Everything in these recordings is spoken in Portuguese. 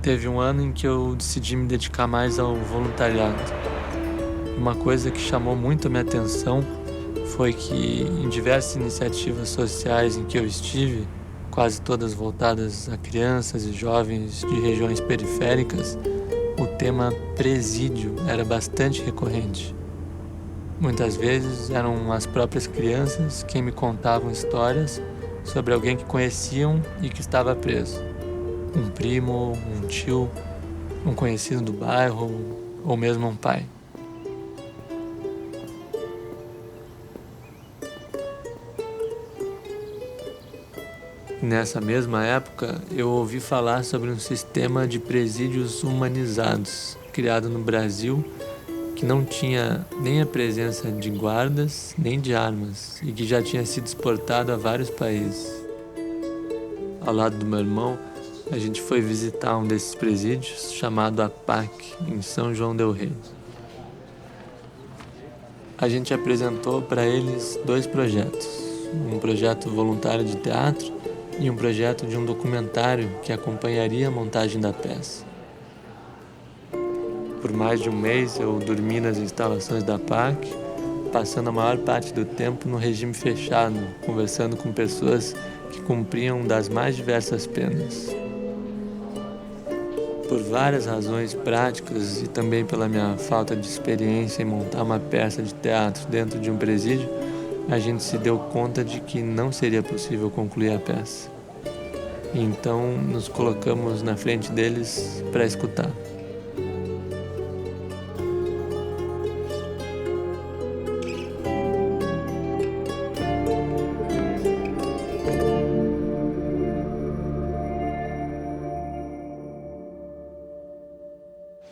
teve um ano em que eu decidi me dedicar mais ao voluntariado. Uma coisa que chamou muito a minha atenção foi que em diversas iniciativas sociais em que eu estive, quase todas voltadas a crianças e jovens de regiões periféricas, o tema presídio era bastante recorrente. Muitas vezes eram as próprias crianças quem me contavam histórias sobre alguém que conheciam e que estava preso. Um primo, um tio, um conhecido do bairro ou mesmo um pai. Nessa mesma época, eu ouvi falar sobre um sistema de presídios humanizados, criado no Brasil, que não tinha nem a presença de guardas, nem de armas, e que já tinha sido exportado a vários países. Ao lado do meu irmão, a gente foi visitar um desses presídios, chamado APAC, em São João del Rei. A gente apresentou para eles 2 projetos, um projeto voluntário de teatro e um projeto de um documentário que acompanharia a montagem da peça. Por mais de um mês eu dormi nas instalações da PAC, passando a maior parte do tempo no regime fechado, conversando com pessoas que cumpriam das mais diversas penas. Por várias razões práticas e também pela minha falta de experiência em montar uma peça de teatro dentro de um presídio, a gente se deu conta de que não seria possível concluir a peça. Então nos colocamos na frente deles para escutar.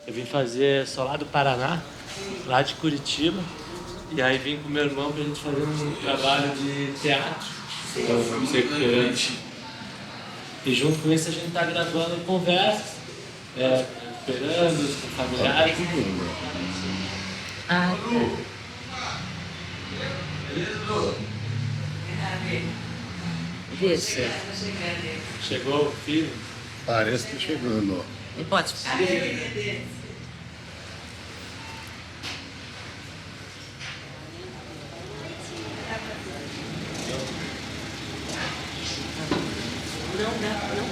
Eu vim fazer Solado do Paraná, lá de Curitiba, e aí vim com meu irmão pra gente fazer um trabalho de teatro. E junto com isso a gente tá gravando conversas, recuperando com familiares. Deixa. Chegou o filho? Parece que tá chegando, ó. Ele pode ficar. Não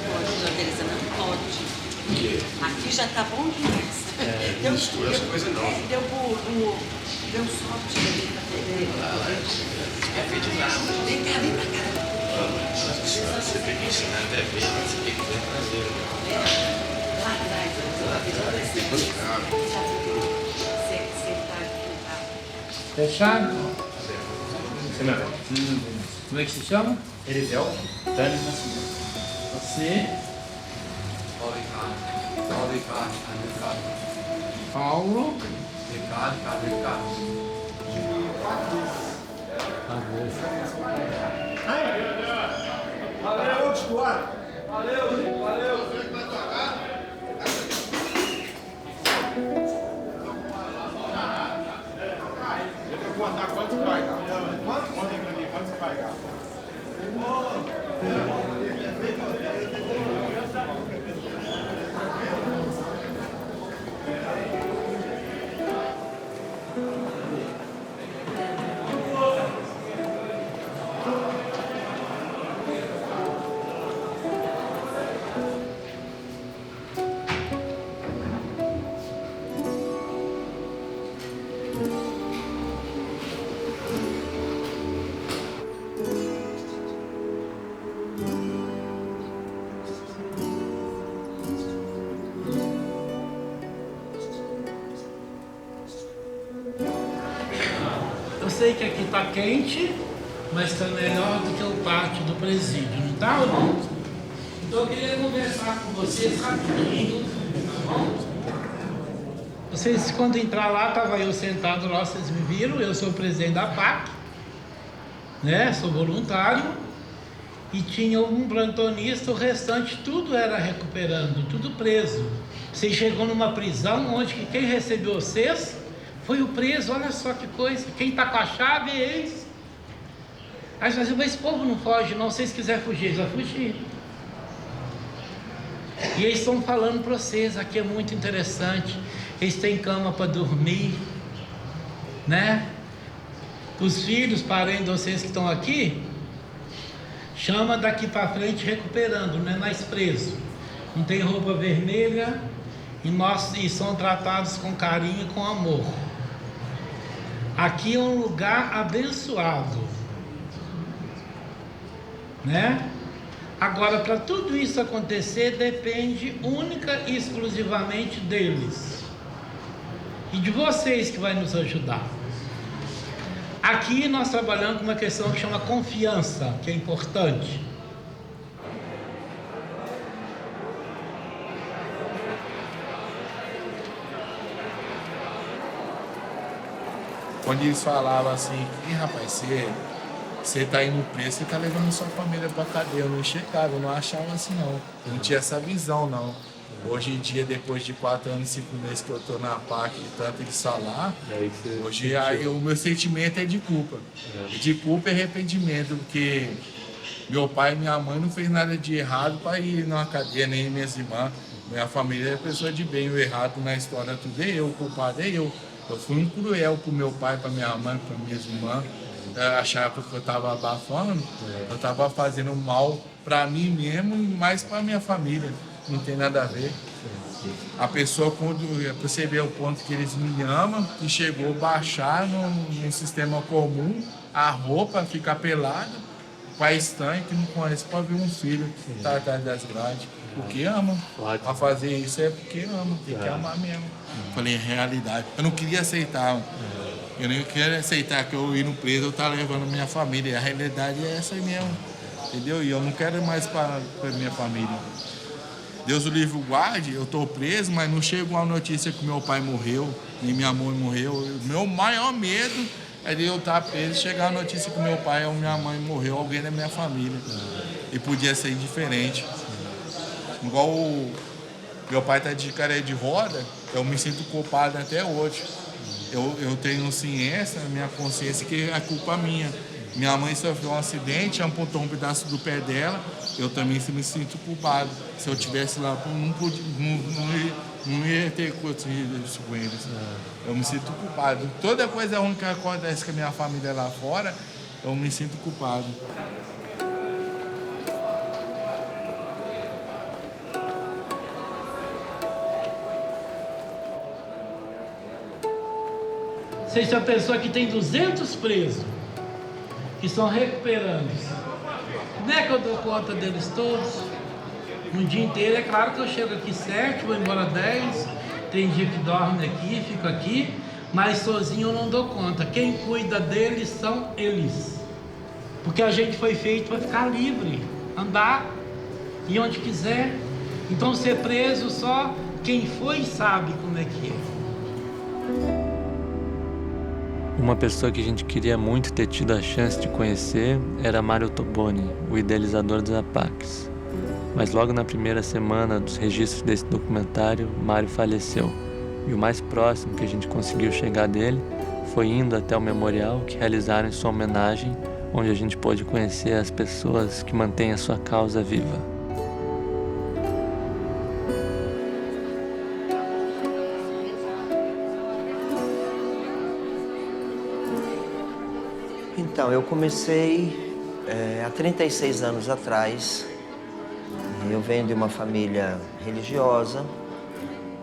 pode, Jovelisa, não pode. Aqui já tá bom demais. Mistura essa coisa não. Deu sorte dele pra ter. Vem cá, vem pra cá. Você tem que ensinar até ver, você tem que ver prazer. Lá atrás, Fechado? Como é que se chama? Erivel, Dani Nascimento. Você, Paulo. Paulo. Ricardo. Valeu, Stuart! Valeu! Eu vou botar quantos vai, cara? Quantos vai, cara? Eu sei que aqui tá quente, mas tá melhor do que o pátio do presídio, não tá, ou não? Então eu queria conversar com vocês rapidinho, tá bom? Vocês, quando entrar lá, tava eu sentado lá, vocês me viram, eu sou o presidente da PAC, né? Sou voluntário, e tinha um plantonista, o restante tudo era recuperando, tudo preso. Você chegou numa prisão onde quem recebeu vocês foi o preso, olha só que coisa. Quem tá com a chave é eles. Aí você vai dizer, mas esse povo não foge não, se vocês quiserem fugir, eles vão fugir. E eles estão falando para vocês, aqui é muito interessante. Eles têm cama para dormir, né? Os filhos, parentes de vocês que estão aqui, chama daqui para frente recuperando, não é mais preso. Não tem roupa vermelha e são tratados com carinho e com amor. Aqui é um lugar abençoado, né? Agora, para tudo isso acontecer, depende única e exclusivamente deles e de vocês que vai nos ajudar. Aqui nós trabalhamos com uma questão que chama confiança, que é importante. Quando eles falavam assim, rapaz, você tá indo preso, você tá levando sua família pra cadeia. Eu não enxergava, eu não achava assim não. Eu não tinha essa visão não. Hoje em dia, depois de 4 anos e 5 meses que eu tô na PAC e tanto de salar, hoje o meu sentimento é de culpa. De culpa e arrependimento, porque meu pai e minha mãe não fez nada de errado para ir numa cadeia, nem minhas irmãs. Minha família é pessoa de bem, o errado na história tudo é eu, o culpado é eu. Eu fui um cruel pro meu pai, pra minha mãe, pra minhas irmãs. Achava que eu estava abafando, eu estava fazendo mal para mim mesmo e mais para minha família. Não tem nada a ver. A pessoa, quando perceber o ponto que eles me amam, que chegou a baixar num sistema comum, a roupa ficar pelada, o pai estranho que não conhece para ver um filho que está atrás das grades. Porque ama. Para fazer isso é porque ama, tem que amar mesmo. Falei, realidade. Eu não queria aceitar. Eu nem quero aceitar que eu ir no preso, eu estar levando minha família. A realidade é essa mesmo, entendeu? E eu não quero mais para minha família. Deus o livre guarde, eu estou preso, mas não chegou a notícia que meu pai morreu, nem minha mãe morreu. O meu maior medo é de eu estar preso e chegar a notícia que meu pai ou minha mãe morreu, alguém da minha família. E podia ser diferente. Igual meu pai está de cadeira de roda, eu me sinto culpado até hoje. Eu tenho ciência, minha consciência, que é culpa minha. Minha mãe sofreu um acidente, amputou um pedaço do pé dela, eu também me sinto culpado. Se eu estivesse lá, não ia ter acontecido isso com eles. Eu me sinto culpado. Toda coisa ruim que acontece com a minha família lá fora, eu me sinto culpado. Vocês são a pessoa que tem 200 presos, que estão recuperando. Não é que eu dou conta deles todos? No dia inteiro, é claro que eu chego aqui 7, vou embora 10, tem dia que dorme aqui, fico aqui, mas sozinho eu não dou conta. Quem cuida deles são eles. Porque a gente foi feito para ficar livre, andar, ir onde quiser. Então ser preso só quem foi sabe como é que é. Uma pessoa que a gente queria muito ter tido a chance de conhecer era Mário Toboni, o idealizador dos APACs. Mas logo na primeira semana dos registros desse documentário, Mário faleceu. E o mais próximo que a gente conseguiu chegar dele foi indo até o memorial que realizaram em sua homenagem, onde a gente pôde conhecer as pessoas que mantêm a sua causa viva. Então, eu comecei há 36 anos atrás. Eu venho de uma família religiosa.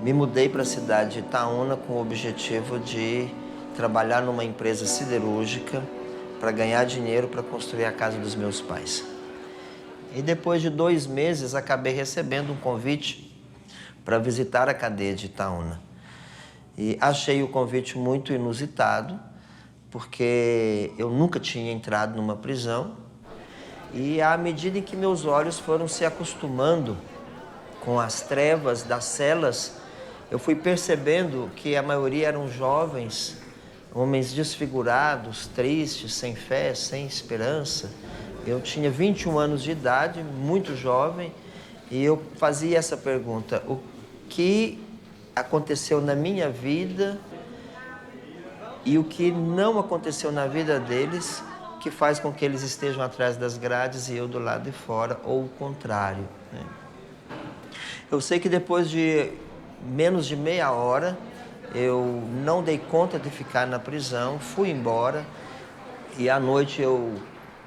Me mudei para a cidade de Itaúna com o objetivo de trabalhar numa empresa siderúrgica para ganhar dinheiro para construir a casa dos meus pais. E depois de 2 meses, acabei recebendo um convite para visitar a cadeia de Itaúna. E achei o convite muito inusitado, porque eu nunca tinha entrado numa prisão, e à medida em que meus olhos foram se acostumando com as trevas das celas, eu fui percebendo que a maioria eram jovens, homens desfigurados, tristes, sem fé, sem esperança. Eu tinha 21 anos de idade, muito jovem, e eu fazia essa pergunta: o que aconteceu na minha vida e o que não aconteceu na vida deles que faz com que eles estejam atrás das grades e eu do lado de fora, ou o contrário, né? Eu sei que depois de menos de meia hora, eu não dei conta de ficar na prisão, fui embora e à noite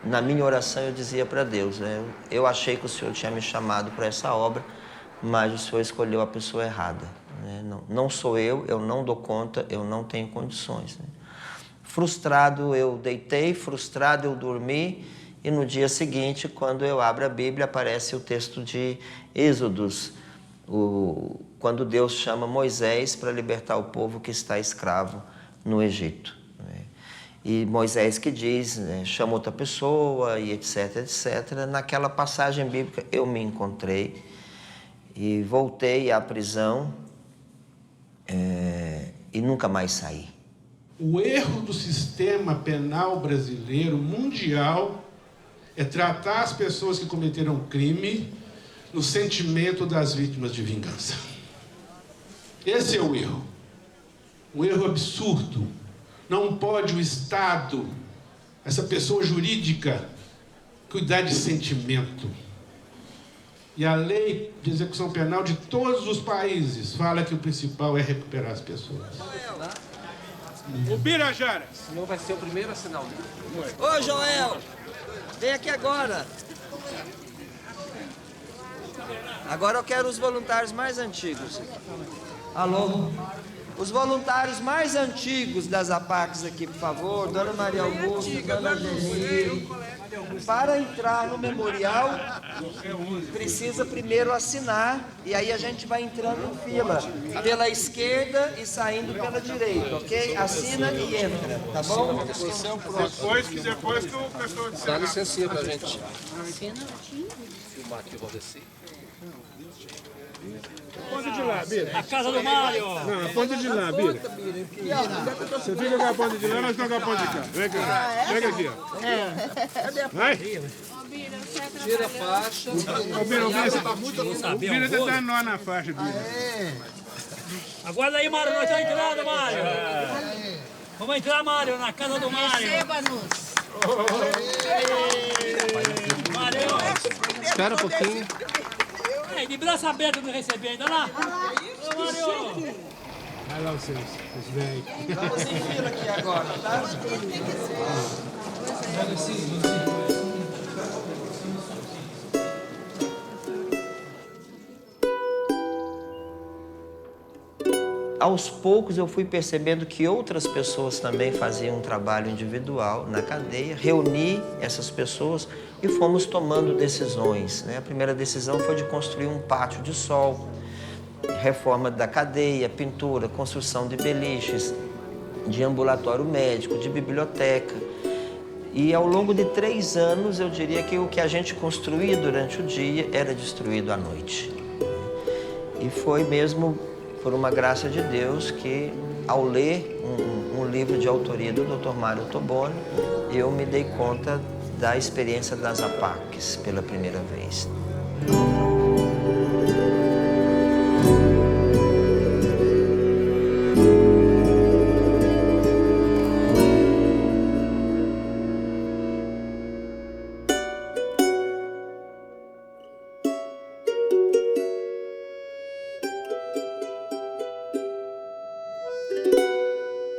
na minha oração eu dizia para Deus, né? Eu achei que o Senhor tinha me chamado para essa obra, mas o Senhor escolheu a pessoa errada, né? Não sou eu não dou conta, eu não tenho condições, né? Frustrado eu deitei, frustrado eu dormi e no dia seguinte, quando eu abro a Bíblia, aparece o texto de Êxodos, quando Deus chama Moisés para libertar o povo que está escravo no Egito. E Moisés que diz, né, chama outra pessoa e etc, etc. Naquela passagem bíblica eu me encontrei e voltei à prisão e nunca mais saí. O erro do sistema penal brasileiro, mundial, é tratar as pessoas que cometeram crime no sentimento das vítimas de vingança. Esse é o erro. Um erro absurdo. Não pode o Estado, essa pessoa jurídica, cuidar de sentimento. E a lei de execução penal de todos os países fala que o principal é recuperar as pessoas. O Birajara. O senhor vai ser o primeiro a assinar o livro. Ô Joel, vem aqui agora. Agora eu quero os voluntários mais antigos. Alô? Os voluntários mais antigos das APACs aqui, por favor. Dona Maria Augusta, Dona Geni. Para entrar no memorial, precisa primeiro assinar. E aí a gente vai entrando em fila. Pela esquerda e saindo pela direita, ok? Assina e entra, tá bom? Depois que o pessoal disser. Dá licença pra gente filmar aqui, eu vou descer. Ponta de lá, Bira. A casa do Mário. Não, a ponta de lá, Bira. Você fica com a ponta de lá, nós estamos com a ponta de cá. Vem aqui, pega aqui, ó. Vai. Tira a faixa. Ô, Bira, o Bira tá dando nó na faixa, Bira. Aguarda aí, Mário, nós estamos entrando, Mário. Vamos entrar, Mário, na casa do Mário. Receba-nos. Mário. Espera um pouquinho. De braço aberto não receber ainda lá. Ô, Mário. Vai lá, vocês velhos. Vamos em fila aqui agora, tá? Aos poucos eu fui percebendo que outras pessoas também faziam um trabalho individual na cadeia, reuni essas pessoas e fomos tomando decisões, né? A primeira decisão foi de construir um pátio de sol, reforma da cadeia, pintura, construção de beliches, de ambulatório médico, de biblioteca. E ao longo de 3 anos eu diria que o que a gente construía durante o dia era destruído à noite. E foi mesmo por uma graça de Deus que, ao ler um livro de autoria do Dr. Mário Toboni, eu me dei conta da experiência das APACs pela primeira vez.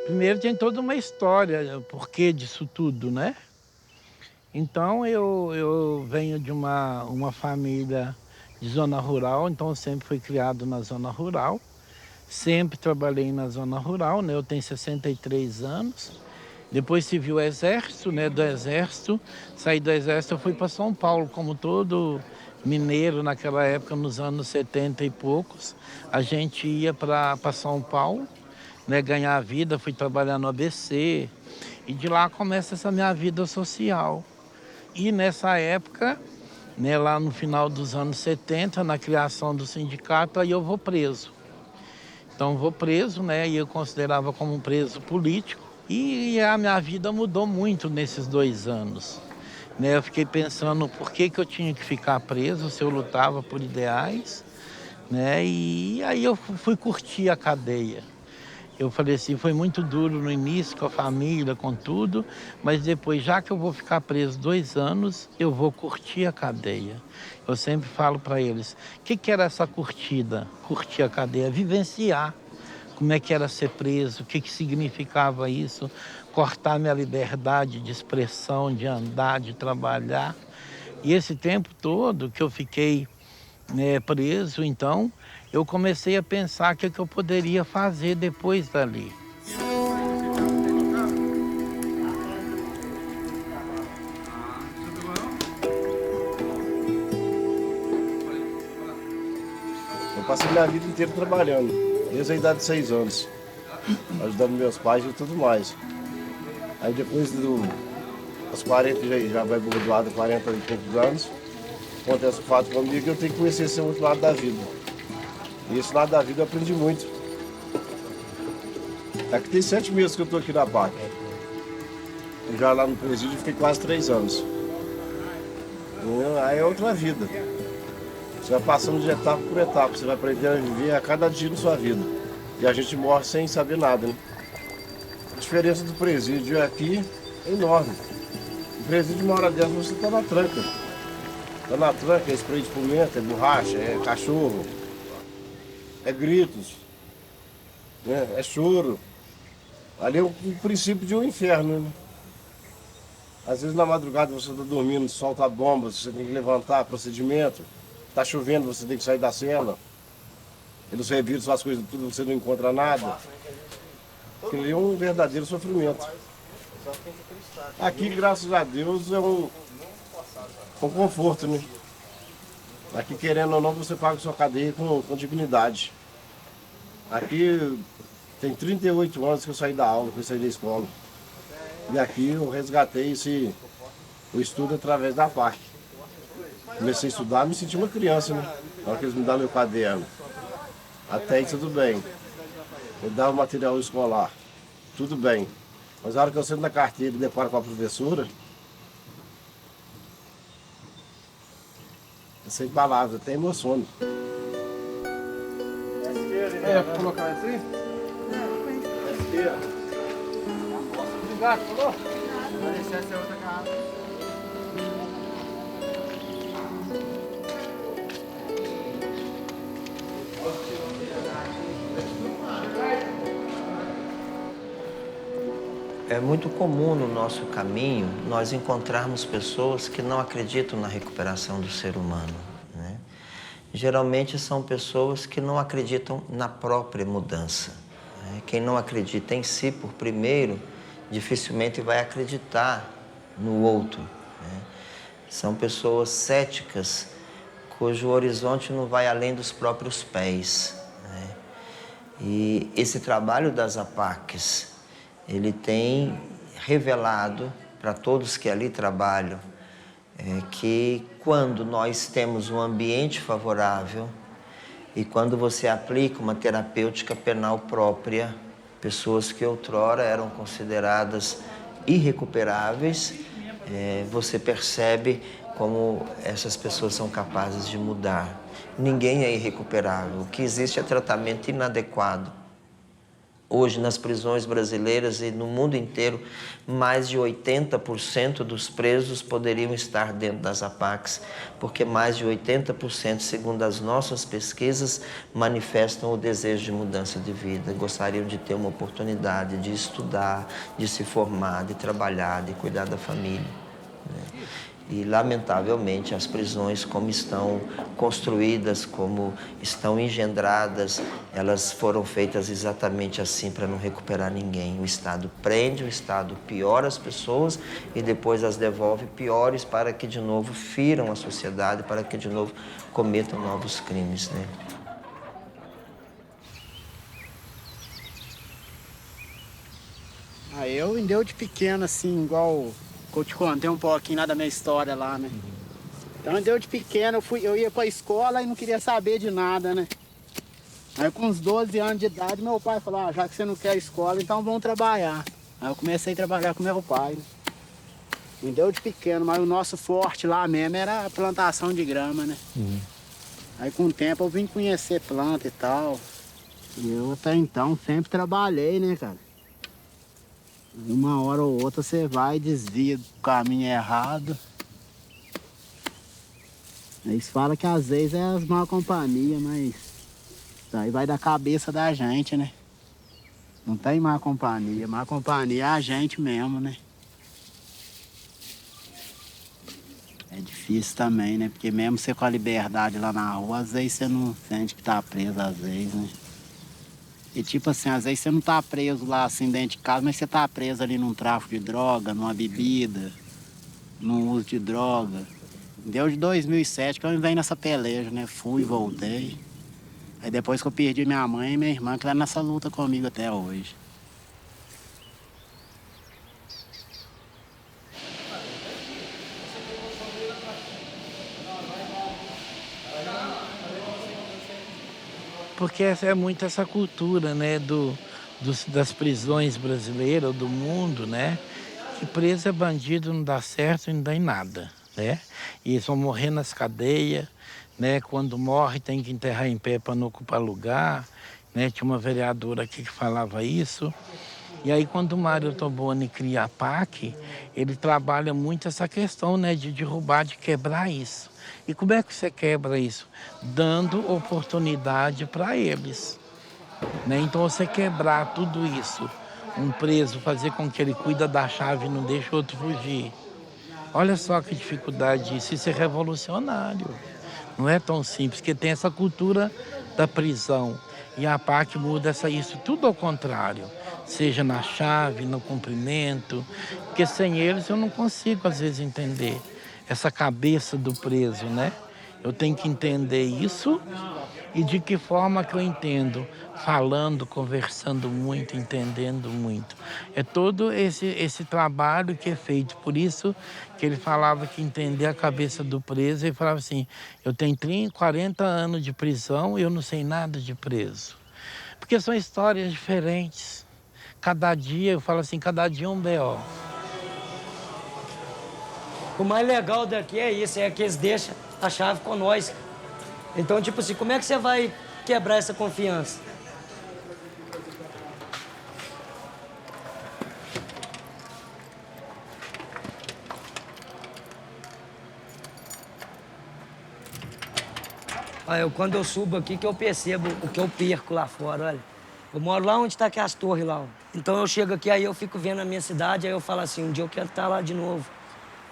Primeiro tem toda uma história, o porquê disso tudo, né? Então eu venho de uma família de zona rural, então eu sempre fui criado na zona rural. Sempre trabalhei na zona rural, né? Eu tenho 63 anos. Depois servi o exército, né? Do exército, saí do exército, eu fui para São Paulo, como todo mineiro naquela época, nos anos 70 e poucos. A gente ia para São Paulo, né, ganhar a vida, fui trabalhar no ABC e de lá começa essa minha vida social. E nessa época, né, lá no final dos anos 70, na criação do sindicato, aí eu vou preso. Então vou preso, né, e eu considerava como um preso político. E a minha vida mudou muito nesses 2 anos. Né, eu fiquei pensando por que eu tinha que ficar preso se eu lutava por ideais, né, e aí eu fui curtir a cadeia. Eu falei assim, foi muito duro no início com a família, com tudo, mas depois, já que eu vou ficar preso 2 anos, eu vou curtir a cadeia. Eu sempre falo para eles, o que era essa curtida? Curtir a cadeia, vivenciar. Como é que era ser preso, o que significava isso, cortar minha liberdade de expressão, de andar, de trabalhar. E esse tempo todo que eu fiquei preso, então, eu comecei a pensar o que eu poderia fazer depois dali. Eu passei minha vida inteira trabalhando, desde a idade de 6 anos, ajudando meus pais e tudo mais. Aí depois dos 40, já vai graduado, 40 e poucos anos, acontece o fato comigo que eu tenho que conhecer esse outro lado da vida. E esse lado da vida eu aprendi muito. Aqui tem 7 meses que eu estou aqui na PAC. Eu já lá no presídio fiquei quase 3 anos. Aí é outra vida. Você vai passando de etapa por etapa, você vai aprendendo a viver a cada dia da sua vida. E a gente morre sem saber nada, né? A diferença do presídio aqui é enorme. No presídio, uma hora dessa, você está na tranca. Está na tranca, é spray de pimenta, é borracha, é cachorro, é gritos, né? É choro. Ali é o princípio de um inferno, né? Às vezes na madrugada você está dormindo, solta a bomba, você tem que levantar, procedimento. Está chovendo, você tem que sair da cela. Eles reviram suas coisas, tudo, você não encontra nada. Aquilo ali é um verdadeiro sofrimento. Aqui, graças a Deus, é um conforto, né? Aqui, querendo ou não, você paga sua cadeia com dignidade. Aqui tem 38 anos que eu saí da aula, que eu saí da escola. E aqui eu resgatei o estudo através da PAC. Comecei a estudar, me senti uma criança, né? Na hora que eles me dão meu caderno. Até aí tudo bem. Eu dava material escolar, tudo bem. Mas na hora que eu sento na carteira e deparo com a professora, é sem palavras, até emociona. É, pra colocar assim? Obrigado, falou? Vai deixar essa outra garrafa. É muito comum no nosso caminho nós encontrarmos pessoas que não acreditam na recuperação do ser humano, né? Geralmente são pessoas que não acreditam na própria mudança, né? Quem não acredita em si por primeiro, dificilmente vai acreditar no outro, né? São pessoas céticas, cujo horizonte não vai além dos próprios pés, né? E esse trabalho das APACs, ele tem revelado para todos que ali trabalham que quando nós temos um ambiente favorável e quando você aplica uma terapêutica penal própria, pessoas que outrora eram consideradas irrecuperáveis, você percebe como essas pessoas são capazes de mudar. Ninguém é irrecuperável. O que existe é tratamento inadequado. Hoje, nas prisões brasileiras e no mundo inteiro, mais de 80% dos presos poderiam estar dentro das APACs, porque mais de 80%, segundo as nossas pesquisas, manifestam o desejo de mudança de vida, gostariam de ter uma oportunidade de estudar, de se formar, de trabalhar, de cuidar da família, né? E, lamentavelmente, as prisões, como estão construídas, como estão engendradas, elas foram feitas exatamente assim para não recuperar ninguém. O Estado prende, o Estado piora as pessoas e depois as devolve piores para que, de novo, firam a sociedade, para que, de novo, cometam novos crimes, né? Eu ainda de pequeno, assim, igual... Eu te contei um pouquinho lá da minha história lá, né? Então, eu de pequeno, eu ia pra escola e não queria saber de nada, né? Aí, com uns 12 anos de idade, meu pai falou, já que você não quer escola, então vamos trabalhar. Aí eu comecei a trabalhar com meu pai, né? Me deu de pequeno, mas o nosso forte lá mesmo era a plantação de grama, né? Aí, com o tempo, eu vim conhecer planta e tal. Eu até então sempre trabalhei, né, cara? Uma hora ou outra você vai e desvia do caminho errado. Eles falam que às vezes é as má companhias, mas isso aí vai da cabeça da gente, né? Não tem má companhia é a gente mesmo, né? É difícil também, né? Porque mesmo você com a liberdade lá na rua, às vezes você não sente que tá preso, às vezes, né? E tipo assim, às vezes você não tá preso lá assim dentro de casa, mas você tá preso ali num tráfico de droga, numa bebida, num uso de droga. Desde 2007 que eu venho nessa peleja, né? Fui, voltei. Aí depois que eu perdi minha mãe e minha irmã, que tá nessa luta comigo até hoje. Porque é muito essa cultura, né, das prisões brasileiras, do mundo, né? Que preso é bandido, não dá certo e não dá em nada, né? E eles vão morrer nas cadeias, né? Quando morre tem que enterrar em pé para não ocupar lugar, né? Tinha uma vereadora aqui que falava isso. E aí quando o Mário Ottoboni cria a PAC, ele trabalha muito essa questão, né, de derrubar, de quebrar isso. E como é que você quebra isso? Dando oportunidade para eles, né? Então você quebrar tudo isso, um preso, fazer com que ele cuida da chave e não deixe o outro fugir. Olha só que dificuldade disso, isso é revolucionário. Não é tão simples, porque tem essa cultura da prisão. E a PAC muda isso tudo ao contrário. Seja na chave, no cumprimento. Porque sem eles eu não consigo, às vezes, entender essa cabeça do preso, né? Eu tenho que entender isso e de que forma que eu entendo. Falando, conversando muito, entendendo muito. É todo esse trabalho que é feito. Por isso que ele falava que entender a cabeça do preso, ele falava assim, eu tenho 30, 40 anos de prisão e eu não sei nada de preso. Porque são histórias diferentes. Cada dia, eu falo assim, cada dia um B.O. O mais legal daqui é isso, é que eles deixam a chave com nós. Então, tipo assim, como é que você vai quebrar essa confiança? Quando eu subo aqui que eu percebo o que eu perco lá fora, olha. Eu moro lá onde está as torres lá, ó. Então eu chego aqui, aí eu fico vendo a minha cidade, aí eu falo assim, um dia eu quero estar lá de novo.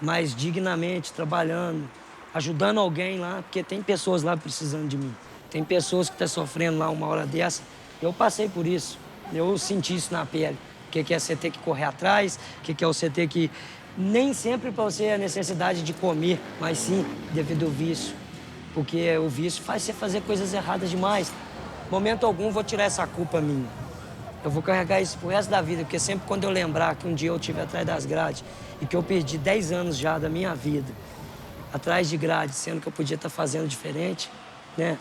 Mais dignamente, trabalhando, ajudando alguém lá, porque tem pessoas lá precisando de mim. Tem pessoas que estão sofrendo lá uma hora dessa. Eu passei por isso, eu senti isso na pele. O que é você ter que correr atrás, o que é você ter que... Nem sempre para você a necessidade de comer, mas sim devido ao vício. Porque o vício faz você fazer coisas erradas demais. Momento algum vou tirar essa culpa minha. Eu vou carregar isso pro resto da vida, porque sempre quando eu lembrar que um dia eu estive atrás das grades e que eu perdi 10 anos já da minha vida atrás de grades, sendo que eu podia estar fazendo diferente, né?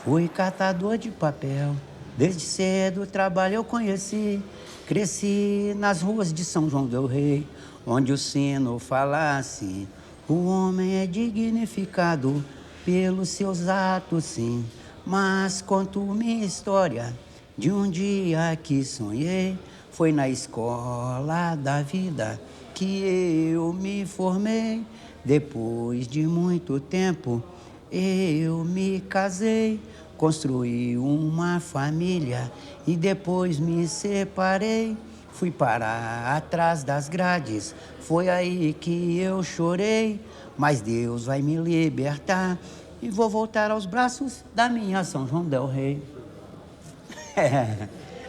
Fui catador de papel, desde cedo o trabalho eu conheci. Cresci nas ruas de São João del Rei, onde o sino falasse: o homem é dignificado pelos seus atos, sim. Mas conto minha história de um dia que sonhei. Foi na escola da vida que eu me formei. Depois de muito tempo eu me casei, construí uma família e depois me separei. Fui parar atrás das grades, foi aí que eu chorei. Mas Deus vai me libertar e vou voltar aos braços da minha São João del Rei.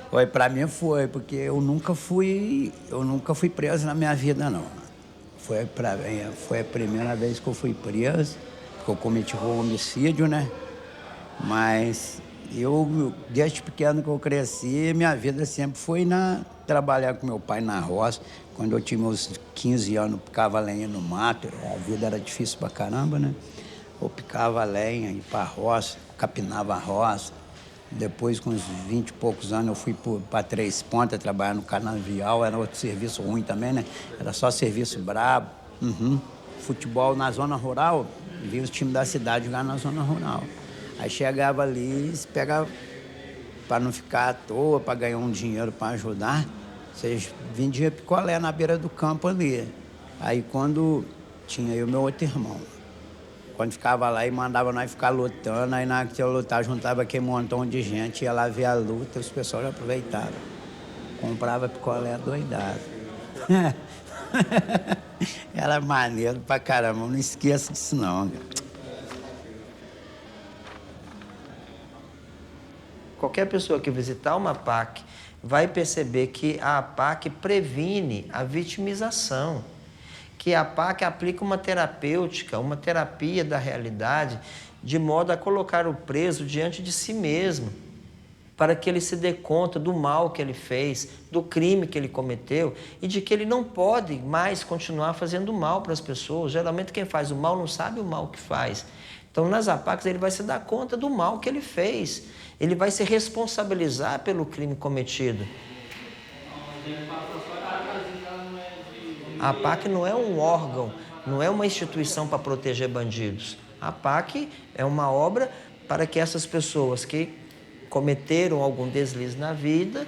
Foi, pra mim foi, porque eu nunca fui preso na minha vida, não. Foi a primeira vez que eu fui preso, que eu cometi homicídio, né? Mas eu, desde pequeno que eu cresci, minha vida sempre foi trabalhar com meu pai na roça. Quando eu tinha meus 15 anos, eu picava lenha no mato, a vida era difícil pra caramba, né? Eu picava lenha, ia pra roça, capinava a roça. Depois, com uns 20 e poucos anos, eu fui para Três Pontas trabalhar no canavial. Era outro serviço ruim também, né? Era só serviço brabo. Futebol na zona rural, via os times da cidade jogar na zona rural. Aí chegava ali, pegava para não ficar à toa, para ganhar um dinheiro para ajudar, vocês vendiam picolé na beira do campo ali. Aí quando tinha eu e meu outro irmão, quando ficava lá e mandava nós ficar lutando, aí na hora que ia lutar, juntava aquele montão de gente, ia lá ver a luta, os pessoal já aproveitavam. Comprava picolé doidado. Era maneiro pra caramba, não esqueça disso não, cara. Qualquer pessoa que visitar uma APAC vai perceber que a APAC previne a vitimização, que a APAC aplica uma terapêutica, uma terapia da realidade, de modo a colocar o preso diante de si mesmo, para que ele se dê conta do mal que ele fez, do crime que ele cometeu e de que ele não pode mais continuar fazendo mal para as pessoas. Geralmente quem faz o mal não sabe o mal que faz. Então nas APACs ele vai se dar conta do mal que ele fez. Ele vai se responsabilizar pelo crime cometido. A APAC não é um órgão, não é uma instituição para proteger bandidos. A APAC é uma obra para que essas pessoas que cometeram algum deslize na vida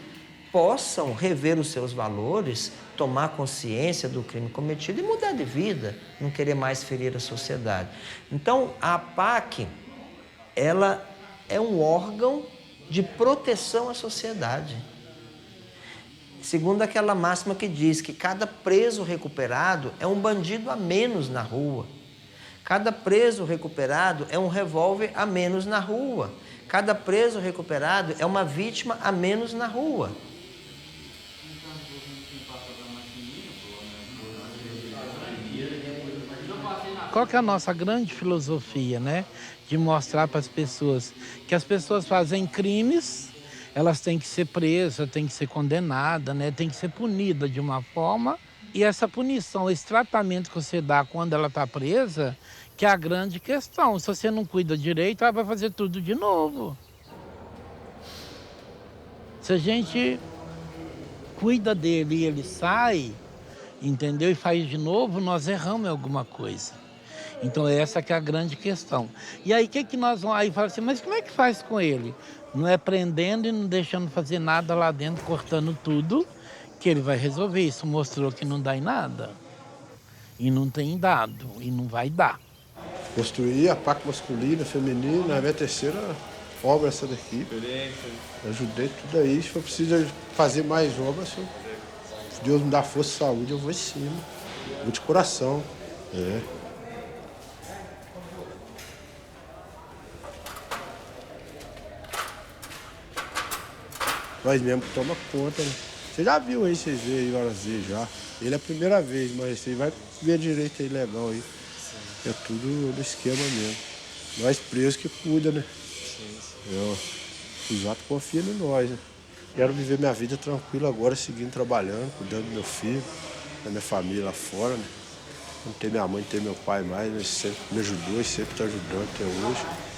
possam rever os seus valores, tomar consciência do crime cometido e mudar de vida, não querer mais ferir a sociedade. Então, a APAC, ela é um órgão de proteção à sociedade. Segundo aquela máxima que diz que cada preso recuperado é um bandido a menos na rua. Cada preso recuperado é um revólver a menos na rua. Cada preso recuperado é uma vítima a menos na rua. Qual que é a nossa grande filosofia, né? De mostrar para as pessoas que as pessoas fazem crimes, elas têm que ser presas, têm que ser condenadas, né? Têm que ser punidas de uma forma. E essa punição, esse tratamento que você dá quando ela está presa, que é a grande questão. Se você não cuida direito, ela vai fazer tudo de novo. Se a gente cuida dele e ele sai, entendeu? E faz de novo, nós erramos em alguma coisa. Então essa que é a grande questão. E aí o que nós vamos... Aí fala assim, mas como é que faz com ele? Não é prendendo e não deixando fazer nada lá dentro, cortando tudo, que ele vai resolver. Isso mostrou que não dá em nada. E não tem dado, e não vai dar. Construir a APAC masculina, feminina, a minha terceira obra essa daqui. Ajudei tudo aí. Se for preciso fazer mais obras, se Deus me dá força e saúde, eu vou em cima. Vou de coração. Nós mesmo que toma conta, né? Você já viu aí, vocês veem aí várias vezes já. Ele é a primeira vez, mas você vai ver direito aí legal aí. É tudo no esquema mesmo. Nós presos que cuida, né? Os outros confiam em nós, né? Quero viver minha vida tranquila agora, seguindo trabalhando, cuidando do meu filho, da minha família lá fora, né? Não tem minha mãe, não tem meu pai mais, mas sempre me ajudou e sempre está ajudando até hoje.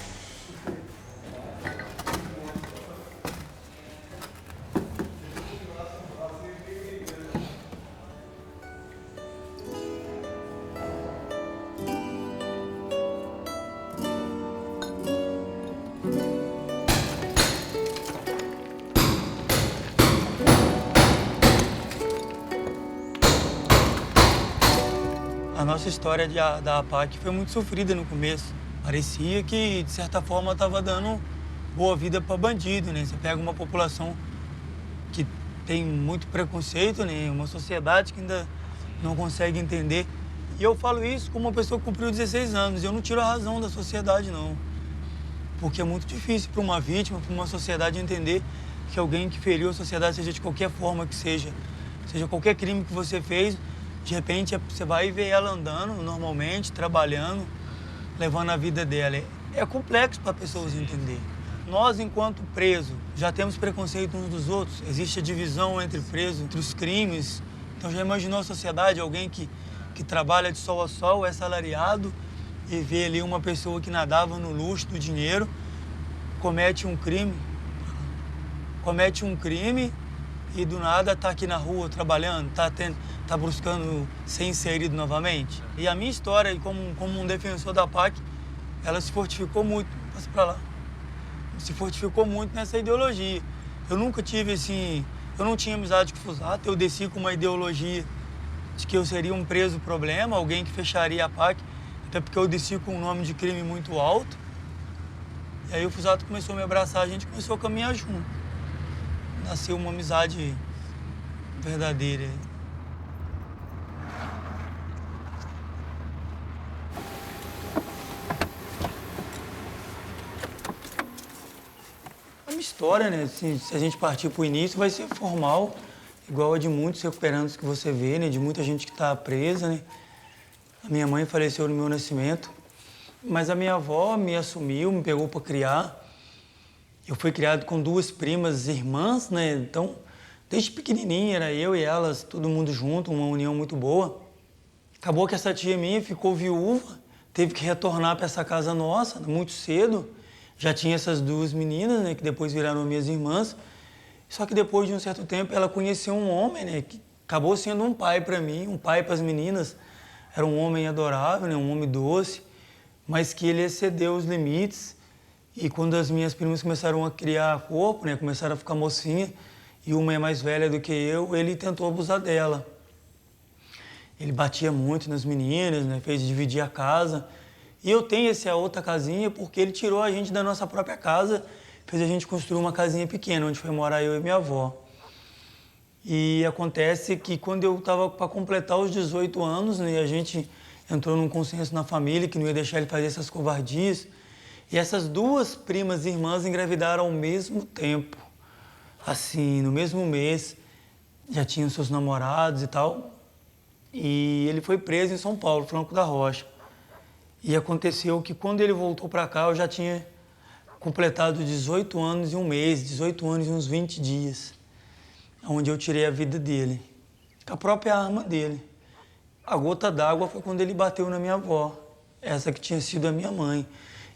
A nossa história da APAC foi muito sofrida no começo. Parecia que, de certa forma, estava dando boa vida para bandido, né? Você pega uma população que tem muito preconceito, né? Uma sociedade que ainda não consegue entender. E eu falo isso como uma pessoa que cumpriu 16 anos. Eu não tiro a razão da sociedade, não. Porque é muito difícil para uma vítima, para uma sociedade entender que alguém que feriu a sociedade, seja de qualquer forma que seja qualquer crime que você fez, de repente você vai ver ela andando normalmente, trabalhando, levando a vida dela. É complexo para pessoas entenderem. Nós, enquanto presos, já temos preconceito uns dos outros. Existe a divisão entre presos, entre os crimes. Então já imaginou a sociedade, alguém que trabalha de sol a sol, é salariado, e vê ali uma pessoa que nadava no luxo do dinheiro, comete um crime e do nada está aqui na rua trabalhando, está buscando ser inserido novamente. E a minha história, como um defensor da APAC, ela se fortificou muito, passa para lá, se fortificou muito nessa ideologia. Eu nunca tive, assim, eu não tinha amizade com o Fusato, eu desci com uma ideologia de que eu seria um preso problema, alguém que fecharia a PAC, até porque eu desci com um nome de crime muito alto. E aí o Fusato começou a me abraçar, a gente começou a caminhar junto. Nasceu uma amizade verdadeira. É uma história, né? Se a gente partir para o início, vai ser formal, igual a de muitos recuperandos que você vê, né? De muita gente que está presa, né? A minha mãe faleceu no meu nascimento, mas a minha avó me assumiu, me pegou para criar. Eu fui criado com 2 primas irmãs, né? Então, desde pequenininha, era eu e elas, todo mundo junto, uma união muito boa. Acabou que essa tia minha ficou viúva, teve que retornar para essa casa nossa muito cedo. Já tinha essas 2 meninas, né, que depois viraram minhas irmãs. Só que depois de um certo tempo ela conheceu um homem, né, que acabou sendo um pai para mim, um pai para as meninas. Era um homem adorável, né, um homem doce, mas que ele excedeu os limites. E quando as minhas primas começaram a criar corpo, né, começaram a ficar mocinha, e uma é mais velha do que eu, ele tentou abusar dela. Ele batia muito nas meninas, né, fez dividir a casa. E eu tenho essa outra casinha porque ele tirou a gente da nossa própria casa, fez a gente construir uma casinha pequena, onde foi morar eu e minha avó. E acontece que quando eu estava para completar os 18 anos, né, a gente entrou num consenso na família que não ia deixar ele fazer essas covardias. E essas 2 primas irmãs engravidaram ao mesmo tempo. Assim, no mesmo mês, já tinham seus namorados e tal. E ele foi preso em São Paulo, Franco da Rocha. E aconteceu que quando ele voltou para cá, eu já tinha completado 18 anos e um mês, 18 anos e uns 20 dias, onde eu tirei a vida dele, com a própria arma dele. A gota d'água foi quando ele bateu na minha avó, essa que tinha sido a minha mãe.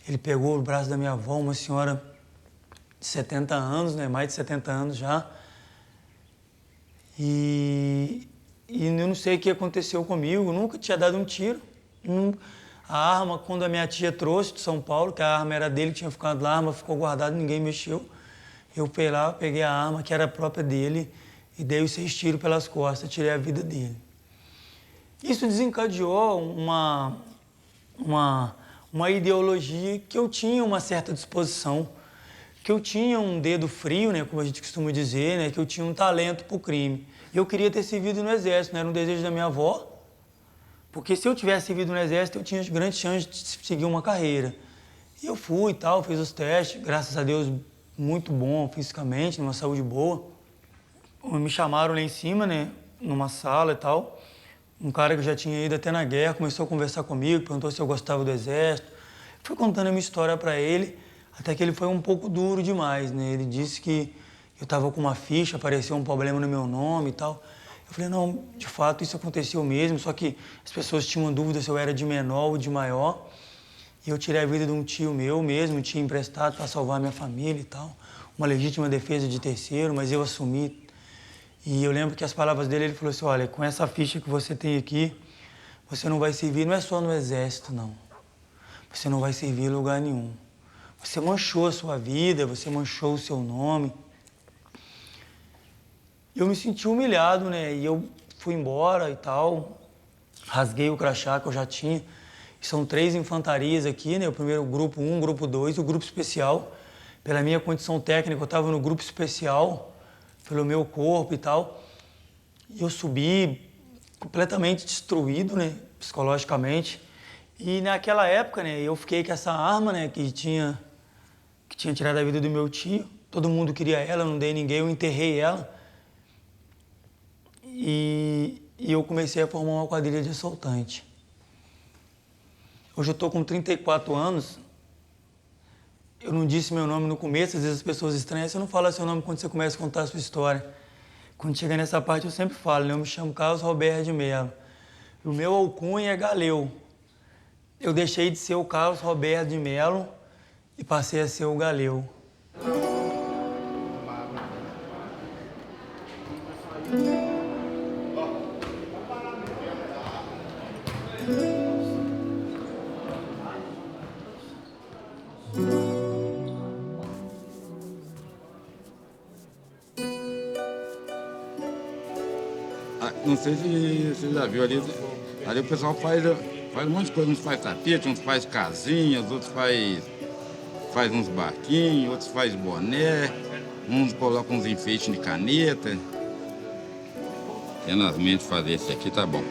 Ele pegou o braço da minha avó, uma senhora de 70 anos, né, mais de 70 anos já, e eu não sei o que aconteceu comigo, nunca tinha dado um tiro. A arma, quando a minha tia trouxe de São Paulo, que a arma era dele, tinha ficado lá, a arma ficou guardada, ninguém mexeu. Eu fui lá, peguei a arma, que era própria dele, e dei os 6 tiros pelas costas, tirei a vida dele. Isso desencadeou uma ideologia que eu tinha uma certa disposição, que eu tinha um dedo frio, né, como a gente costuma dizer, né, que eu tinha um talento para o crime. Eu queria ter servido no Exército, né, era um desejo da minha avó, porque se eu tivesse servido no Exército, eu tinha grandes chances de seguir uma carreira. E eu fui e tal, fiz os testes, graças a Deus, muito bom fisicamente, numa saúde boa. Me chamaram lá em cima, né, numa sala e tal. Um cara que já tinha ido até na guerra começou a conversar comigo, perguntou se eu gostava do Exército. Fui contando a minha história para ele, até que ele foi um pouco duro demais, né? Ele disse que eu estava com uma ficha, apareceu um problema no meu nome e tal. Eu falei, não, de fato isso aconteceu mesmo, só que as pessoas tinham dúvida se eu era de menor ou de maior. E eu tirei a vida de um tio meu mesmo, tinha emprestado para salvar a minha família e tal. Uma legítima defesa de terceiro, mas eu assumi. E eu lembro que as palavras dele, ele falou assim, olha, com essa ficha que você tem aqui, você não vai servir, não é só no Exército, não. Você não vai servir em lugar nenhum. Você manchou a sua vida, você manchou o seu nome. Eu me senti humilhado, né? E eu fui embora e tal, rasguei o crachá que eu já tinha. São 3 infantarias aqui, né? O primeiro grupo 1, grupo 2, o grupo especial. Pela minha condição técnica, eu estava no grupo especial, pelo meu corpo e tal. E eu subi completamente destruído, né? Psicologicamente. E naquela época, né? Eu fiquei com essa arma, né? Que tinha tirado a vida do meu tio. Todo mundo queria ela, eu não dei ninguém, eu enterrei ela. E eu comecei a formar uma quadrilha de assaltante. Hoje eu estou com 34 anos. Eu não disse meu nome no começo, às vezes as pessoas estranham. Você não fala seu nome quando você começa a contar a sua história. Quando chega nessa parte eu sempre falo, né? Eu me chamo Carlos Roberto de Mello. O meu alcunha é Galeu. Eu deixei de ser o Carlos Roberto de Mello e passei a ser o Galeu. não sei se você já viu ali. Ali o pessoal faz um monte de coisa. Uns faz tapete, uns faz casinhas, outros faz uns barquinhos, outros faz boné, uns colocam uns enfeites de caneta. Tendo as mentes fazer esse aqui, tá bom.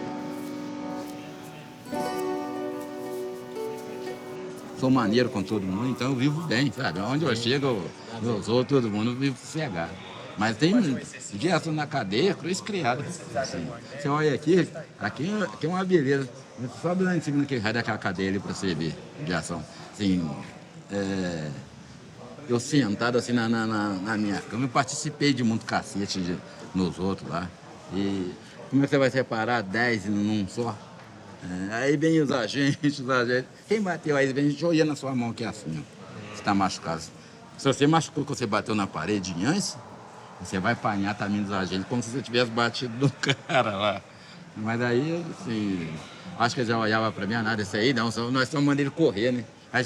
Sou maneiro com todo mundo, então eu vivo bem, sabe? Onde eu chego, eu sou todo mundo, eu vivo sossegado. Mas tem dias na cadeia, cruz criada. Assim. Você olha aqui é uma beleza. Sobe lá em cima naquele raio daquela cadeia ali pra você ver de ação. Assim, eu sentado assim na minha cama, eu participei de muito cacete nos outros lá. E como é que você vai separar 10 num só? Aí vem os agentes. Quem bateu aí, vem joia na sua mão aqui assim, ó. Você tá machucado. Se você machucou que você bateu na parede antes, você vai apanhar também dos agentes, como se você tivesse batido no cara lá. Mas aí, assim, acho que eles já olhavam pra mim, nada, isso aí não, nós estamos mandando ele correr, né? Aí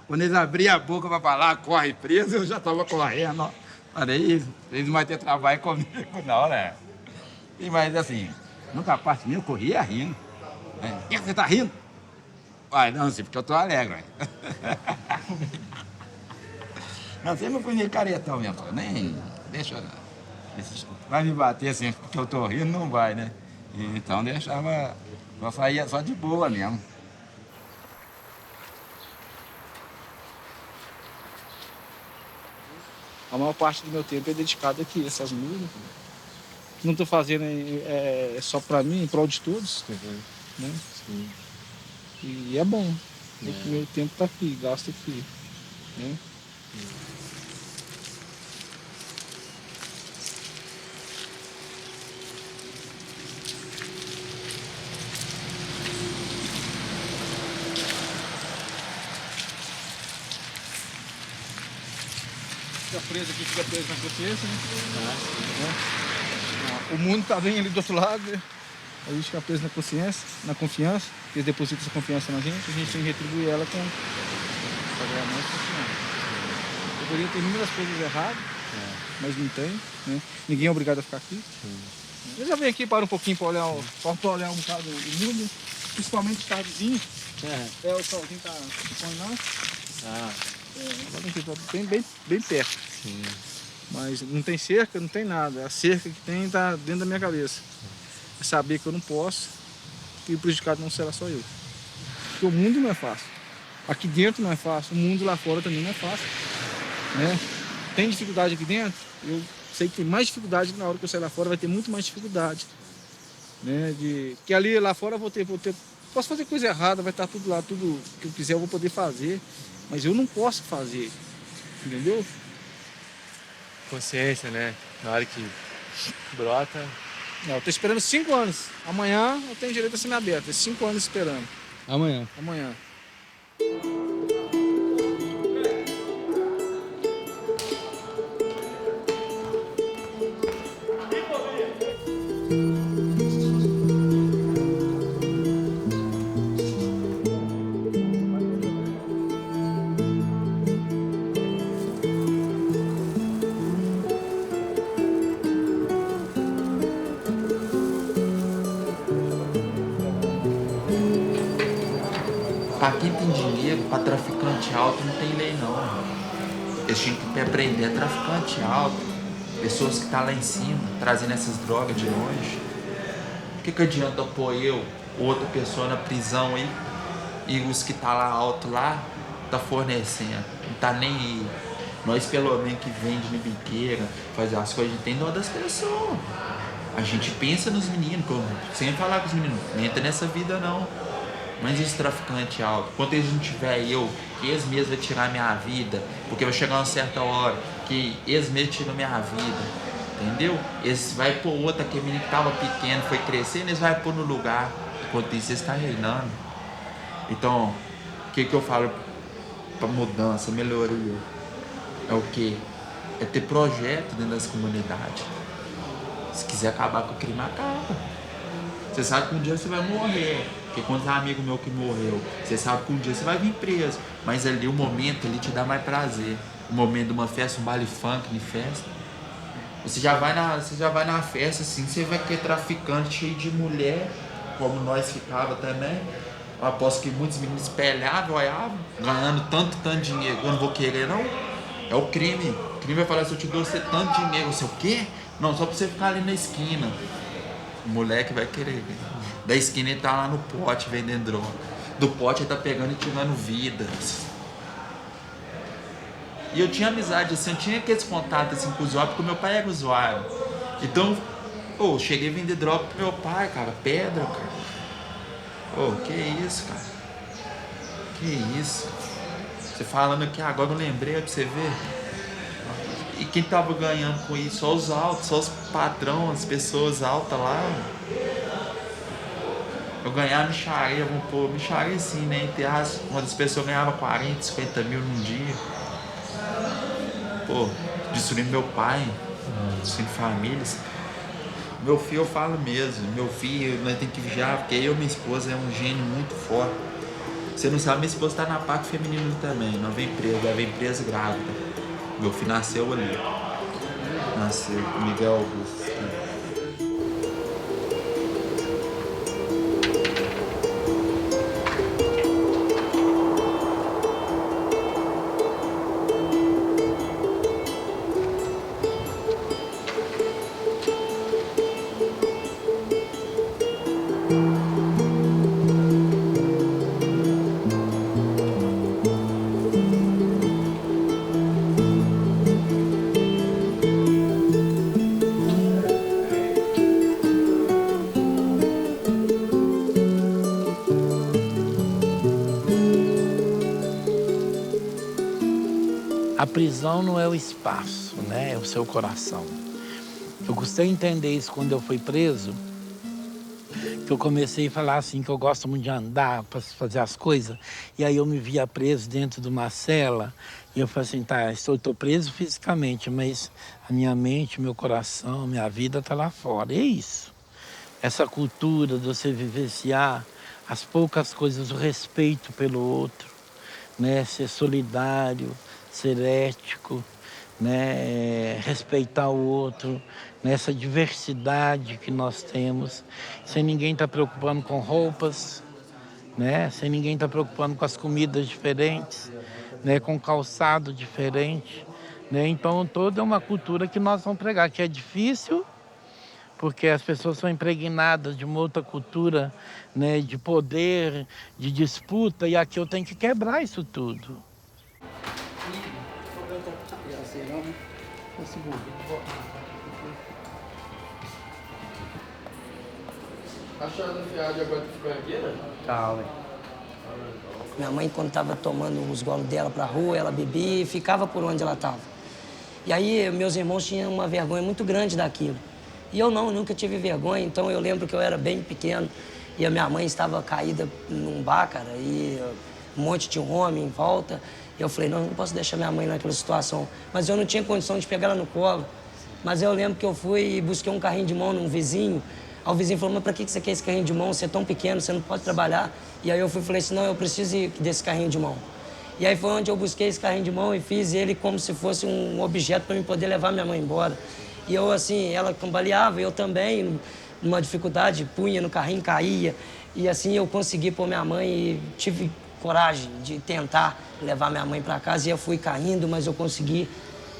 quando eles abriam a boca pra falar, corre preso, eu já tava correndo, ó. Falei, eles não vão ter trabalho comigo não, né? Mas assim, nunca parte minha, eu corria rindo. Por que você tá rindo? Uai, não, assim, porque eu tô alegre, ué. Não, sempre fui meio caretão mesmo, nem... Deixa, vai me bater assim, porque eu tô rindo, não vai, né? Então deixava, eu saía só de boa mesmo. A maior parte do meu tempo é dedicado aqui, essas músicas. Não estou fazendo só para mim, em prol de todos. Né? Sim. E é bom. O meu tempo está aqui, gasto aqui. Né? Fica preso aqui, fica preso na consciência, né? O mundo tá bem ali do outro lado, né? A gente fica preso na consciência, na confiança, eles depositam essa confiança na gente, a gente tem que retribuir ela com pagar mais confiança. Poderia ter inúmeras coisas erradas, mas não tem, né? Ninguém é obrigado a ficar aqui. Eu já venho aqui para um pouquinho para olhar, olhar um bocado o mundo, principalmente o tardezinho. O solzinho tá com bem perto. Sim. Mas não tem cerca, não tem nada. A cerca que tem está dentro da minha cabeça. É saber que eu não posso e o prejudicado não será só eu. Porque o mundo não é fácil. Aqui dentro não é fácil, o mundo lá fora também não é fácil. Né? Tem dificuldade aqui dentro? Eu sei que tem mais dificuldade que na hora que eu sair lá fora vai ter muito mais dificuldade. Né? Que ali lá fora eu vou ter... Posso fazer coisa errada, vai estar tudo lá, tudo que eu quiser eu vou poder fazer. Mas eu não posso fazer, entendeu? Consciência, né? Na hora que brota... Não, eu tô esperando 5 anos. Amanhã eu tenho direito a semiaberto. É 5 anos esperando. Amanhã? Amanhã. Pra quem tem dinheiro, pra traficante alto não tem lei não. Eles tinham que aprender a traficante alto, pessoas que tá lá em cima, trazendo essas drogas de longe. O que adianta pôr eu, outra pessoa na prisão aí, e os que tá lá alto lá, tá fornecendo, não tá nem aí. Nós pelo menos que vende de biqueira, faz as coisas, a gente tem dó das pessoas. A gente pensa nos meninos, que eu sempre falar com os meninos, não entra nessa vida não. Mas esse traficante alto, quando eles não tiver eu, que eles mesmos vão tirar minha vida, porque vai chegar uma certa hora que eles mesmos tiram minha vida, entendeu? Eles vai pôr outra, que menino que tava pequeno, foi crescendo, eles vai pôr no lugar, enquanto isso eles estão reinando. Então, o que eu falo para mudança, melhoria? É o quê? É ter projeto dentro das comunidades. Se quiser acabar com o crime, acaba. Você sabe que um dia você vai morrer. Porque quando tem um amigo meu que morreu, você sabe que um dia você vai vir preso. Mas ali o momento ali te dá mais prazer. O momento de uma festa, um baile funk de festa. Você já vai na festa, assim, você vai ter traficante cheio de mulher, como nós ficava também. Eu aposto que muitos meninos espelhavam, olhavam, ganhando tanto dinheiro. Eu não vou querer, não. É o crime. O crime vai falar assim, eu te dou você tanto dinheiro. Você o quê? Não, só pra você ficar ali na esquina. O moleque vai querer. Da esquina ele tá lá no pote vendendo droga. Do pote ele tá pegando e tirando vidas. E eu tinha amizade, assim, eu tinha aqueles contatos assim, com o usuário, porque meu pai era usuário. Então, eu cheguei a vender droga pro meu pai, cara, pedra, cara. Que isso, cara? Que isso? Você falando aqui agora, eu lembrei pra você ver. E quem tava ganhando com isso? Só os altos, só os patrões, as pessoas altas lá. Eu ganhava mixaria, vamos pôr, mixaria assim, né? Entre as, uma das pessoas ganhava 40, 50 mil num dia. Pô, destruindo meu pai, destruindo famílias. Meu filho, eu falo mesmo, meu filho, nós temos que vigiar, porque eu e minha esposa é um gênio muito forte. Você não sabe, minha esposa tá na parte feminina também, não vem presa grávida. Meu filho nasceu ali. Nasceu, Miguel Augusto. A prisão não é o espaço, né? É o seu coração. Eu custei entender isso quando eu fui preso, que eu comecei a falar assim, que eu gosto muito de andar, para fazer as coisas, e aí eu me via preso dentro de uma cela, e eu falei assim, tá, estou preso fisicamente, mas a minha mente, meu coração, minha vida está lá fora. E é isso. Essa cultura de você vivenciar as poucas coisas, o respeito pelo outro, né? Ser solidário, ser ético, né? Respeitar o outro, nessa diversidade que nós temos, sem ninguém estar preocupando com roupas, né? Sem ninguém estar preocupando com as comidas diferentes, né? Com calçado diferente, né? Então toda uma cultura que nós vamos pregar, que é difícil, porque as pessoas são impregnadas de uma outra cultura, né? De poder, de disputa, e aqui eu tenho que quebrar isso tudo. A senhora enfiada de agora ficou aqui, né? Tá, ué. Minha mãe, quando estava tomando os golos dela pra rua, ela bebia e ficava por onde ela estava. E aí, meus irmãos tinham uma vergonha muito grande daquilo. E eu não, nunca tive vergonha, então eu lembro que eu era bem pequeno e a minha mãe estava caída num bar, cara, e um monte de homem em volta. E eu falei, não posso deixar minha mãe naquela situação. Mas eu não tinha condição de pegar ela no colo. Mas eu lembro que eu fui e busquei um carrinho de mão num vizinho. Aí o vizinho falou, mas pra que você quer esse carrinho de mão? Você é tão pequeno, você não pode trabalhar. E aí eu fui e falei assim, não, eu preciso desse carrinho de mão. E aí foi onde eu busquei esse carrinho de mão e fiz ele como se fosse um objeto para eu poder levar minha mãe embora. E eu, assim, ela cambaleava, eu também, numa dificuldade, punha no carrinho, caía. E assim eu consegui pôr minha mãe e tive coragem de tentar levar minha mãe para casa. E eu fui caindo, mas eu consegui.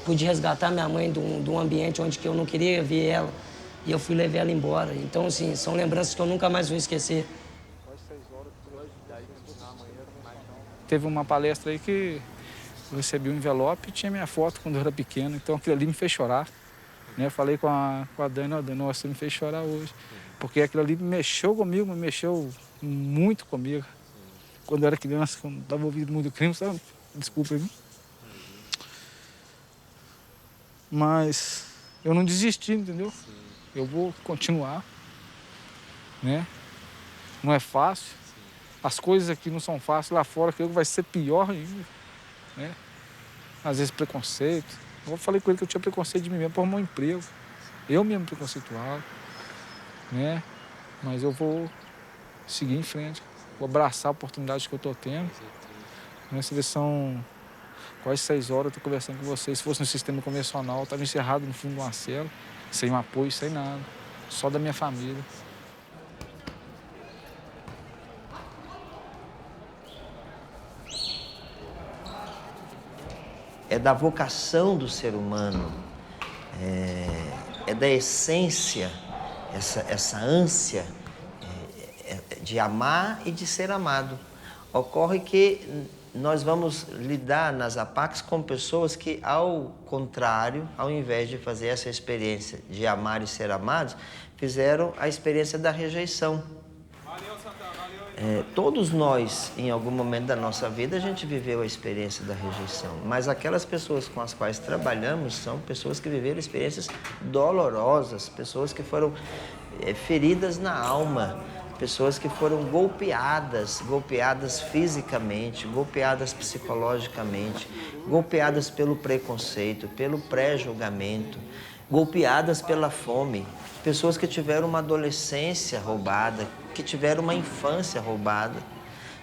Pude resgatar minha mãe de um ambiente onde que eu não queria ver ela. E eu fui levar ela embora. Então, assim, são lembranças que eu nunca mais vou esquecer. Teve uma palestra aí que eu recebi um envelope e tinha minha foto quando eu era pequeno. Então aquilo ali me fez chorar. Né? Eu falei com a Dani, Dani, você me fez chorar hoje. Porque aquilo ali mexeu comigo, me mexeu muito comigo. Quando eu era criança, quando estava ouvindo muito crime, sabe? Desculpa aí. Mas eu não desisti, entendeu? Sim. Eu vou continuar, né? Não é fácil. Sim. As coisas aqui não são fáceis, lá fora que vai ser pior ainda, né? Às vezes preconceito. Eu falei com ele que eu tinha preconceito de mim mesmo por arrumar um emprego. Eu mesmo preconceituado, né? Mas eu vou seguir em frente, vou abraçar a oportunidade que eu estou tendo. Nessa lição quase 6 horas eu tô conversando com vocês. Se fosse no sistema convencional, eu estava encerrado no fundo de uma cela, sem um apoio, sem nada. Só da minha família. É da vocação do ser humano, é da essência, essa ânsia de amar e de ser amado. Ocorre que nós vamos lidar nas APACs com pessoas que, ao contrário, ao invés de fazer essa experiência de amar e ser amados, fizeram a experiência da rejeição. Todos nós, em algum momento da nossa vida, a gente viveu a experiência da rejeição. Mas aquelas pessoas com as quais trabalhamos são pessoas que viveram experiências dolorosas, pessoas que foram feridas na alma, pessoas que foram golpeadas fisicamente, golpeadas psicologicamente, golpeadas pelo preconceito, pelo pré-julgamento, golpeadas pela fome, pessoas que tiveram uma adolescência roubada, que tiveram uma infância roubada,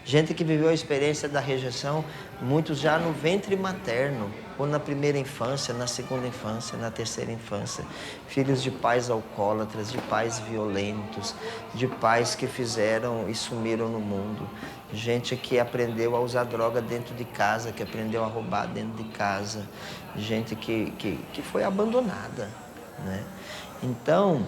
gente que viveu a experiência da rejeição, muitos já no ventre materno, ou na primeira infância, na segunda infância, na terceira infância, filhos de pais alcoólatras, de pais violentos, de pais que fizeram e sumiram no mundo, gente que aprendeu a usar droga dentro de casa, que aprendeu a roubar dentro de casa, gente que foi abandonada, né? Então,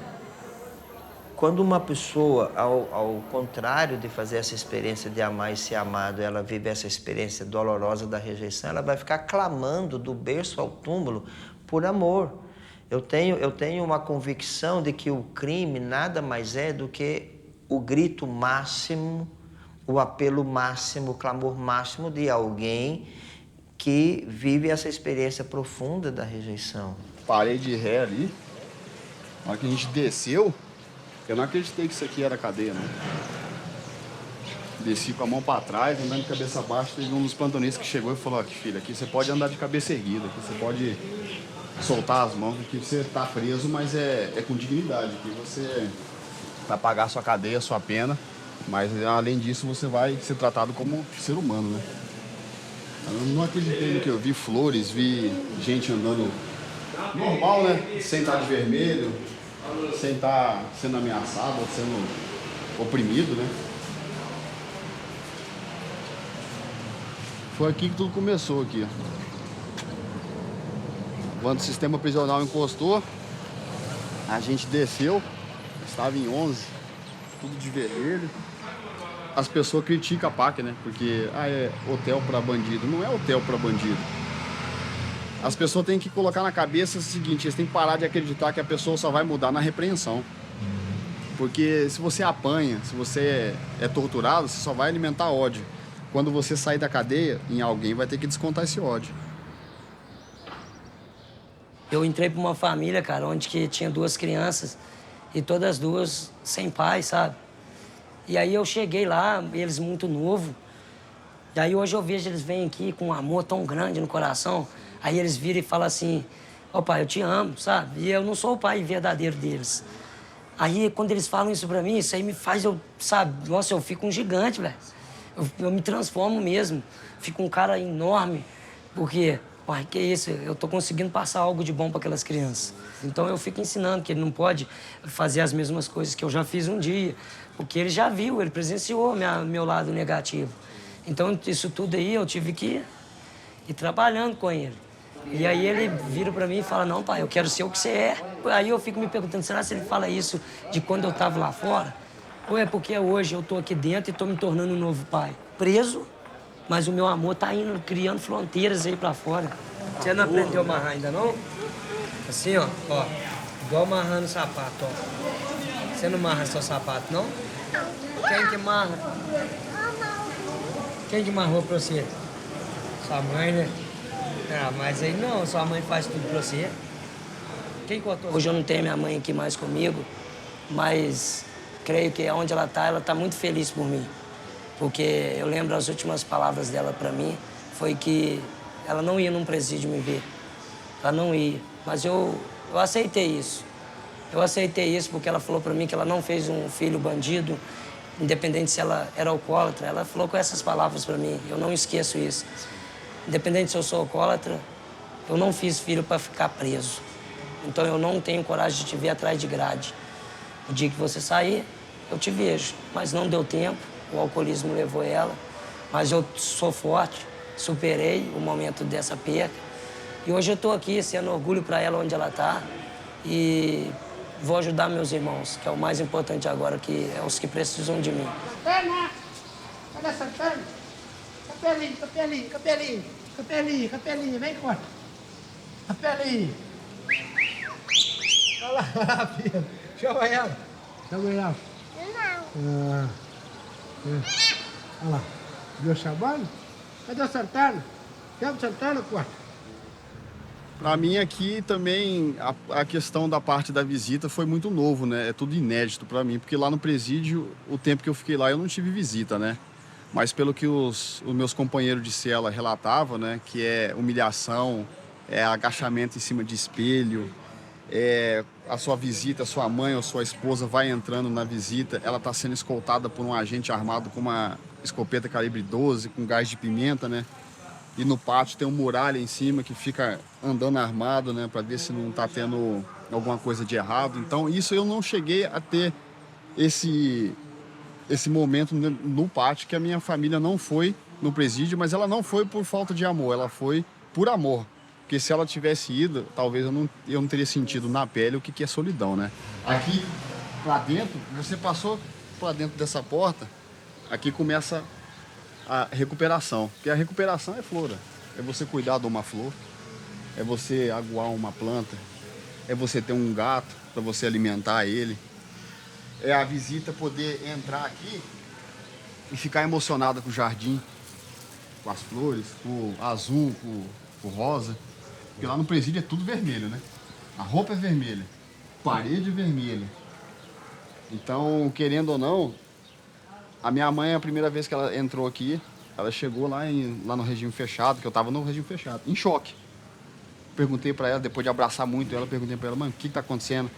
quando uma pessoa, ao contrário de fazer essa experiência de amar e ser amado, ela vive essa experiência dolorosa da rejeição, ela vai ficar clamando do berço ao túmulo por amor. Eu tenho uma convicção de que o crime nada mais é do que o grito máximo, o apelo máximo, o clamor máximo de alguém que vive essa experiência profunda da rejeição. Parei de ré ali, na hora que a gente desceu, eu não acreditei que isso aqui era cadeia, não. Desci com a mão para trás, andando de cabeça baixa, teve um dos plantonistas que chegou e falou, aqui filho, aqui você pode andar de cabeça erguida, aqui você pode soltar as mãos, aqui você tá preso, mas é com dignidade, aqui você vai pagar sua cadeia, sua pena, mas além disso você vai ser tratado como ser humano, né? Eu não acreditei no que eu vi, flores, vi gente andando normal, né? Sem estar de vermelho, sem estar sendo ameaçado, sendo oprimido, né? Foi aqui que tudo começou, aqui. Quando o sistema prisional encostou, a gente desceu, estava em 11, tudo de vermelho. As pessoas criticam a PAC, né? Porque, é hotel para bandido. Não é hotel para bandido. As pessoas têm que colocar na cabeça o seguinte, eles têm que parar de acreditar que a pessoa só vai mudar na repreensão. Porque se você apanha, se você é torturado, você só vai alimentar ódio. Quando você sair da cadeia, em alguém vai ter que descontar esse ódio. Eu entrei para uma família, cara, onde que tinha 2 crianças e todas as 2 sem pai, sabe? E aí eu cheguei lá, eles muito novos. E aí hoje eu vejo eles vêm aqui com um amor tão grande no coração. Aí eles viram e falam assim, ó pai, eu te amo, sabe? E eu não sou o pai verdadeiro deles. Aí quando eles falam isso pra mim, isso aí me faz, sabe? Nossa, eu fico um gigante, velho. Eu me transformo mesmo. Fico um cara enorme. Porque, pai, que isso? Eu tô conseguindo passar algo de bom para aquelas crianças. Então eu fico ensinando que ele não pode fazer as mesmas coisas que eu já fiz um dia. Porque ele já viu, ele presenciou meu lado negativo. Então isso tudo aí eu tive que ir trabalhando com ele. E aí ele vira pra mim e fala, não pai, eu quero ser o que você é. Aí eu fico me perguntando, será que ele fala isso de quando eu tava lá fora? Ou é porque hoje eu tô aqui dentro e tô me tornando um novo pai? Preso, mas o meu amor tá indo, criando fronteiras aí pra fora. Você não aprendeu a amarrar ainda não? Assim, ó, igual amarrando sapato, ó. Você não amarra seu sapato, não? Quem que amarra? Quem que amarrou pra você? Sua mãe, né? Ah, mas aí não, sua mãe faz tudo pra você. Quem cortou? Hoje eu não tenho minha mãe aqui mais comigo, mas creio que onde ela tá muito feliz por mim. Porque eu lembro as últimas palavras dela pra mim, foi que ela não ia num presídio me ver. Ela não ia. Mas eu aceitei isso. Eu aceitei isso porque ela falou pra mim que ela não fez um filho bandido, independente se ela era alcoólatra. Ela falou com essas palavras pra mim, eu não esqueço isso. independente se eu sou alcoólatra, eu não fiz filho para ficar preso. Então eu não tenho coragem de te ver atrás de grade. O dia que você sair, eu te vejo. Mas não deu tempo, o alcoolismo levou ela. Mas eu sou forte, superei o momento dessa perca. E hoje eu estou aqui sendo orgulho para ela onde ela está. E vou ajudar meus irmãos, que é o mais importante agora, que é os que precisam de mim. Santana! Cadê Santana? Capelinho, capelinho, capelinho, capelinho, capelinho, vem cá. Capelinho. Olha lá, filha. Chama ela. Chama ela. Não. Olha lá. Viu chamando? Cadê o Santana? Chama o Santana, pô. Para mim aqui também a questão da parte da visita foi muito novo, né? É tudo inédito para mim, porque lá no presídio, o tempo que eu fiquei lá, eu não tive visita, né? Mas pelo que os meus companheiros de cela relatavam, né? Que é humilhação, é agachamento em cima de espelho, a sua visita, a sua mãe ou sua esposa vai entrando na visita, ela está sendo escoltada por um agente armado com uma escopeta calibre 12, com gás de pimenta, né? E no pátio tem um muralha em cima que fica andando armado, né? Para ver se não está tendo alguma coisa de errado. Então isso eu não cheguei a ter esse momento no pátio, que a minha família não foi no presídio, mas ela não foi por falta de amor, ela foi por amor. Porque se ela tivesse ido, talvez eu não teria sentido na pele o que é solidão, né? Aqui pra dentro, você passou pra dentro dessa porta, aqui começa a recuperação. Porque a recuperação é flora. É você cuidar de uma flor, é você aguar uma planta, é você ter um gato para você alimentar ele. É a visita poder entrar aqui e ficar emocionada com o jardim, com as flores, com o azul, com o rosa. Porque lá no presídio é tudo vermelho, né? A roupa é vermelha, parede é vermelha. Então, querendo ou não, a minha mãe, a primeira vez que ela entrou aqui, ela chegou lá no regime fechado, que eu tava no regime fechado, em choque. Perguntei pra ela, depois de abraçar muito ela, perguntei pra ela, mãe, o que tá acontecendo?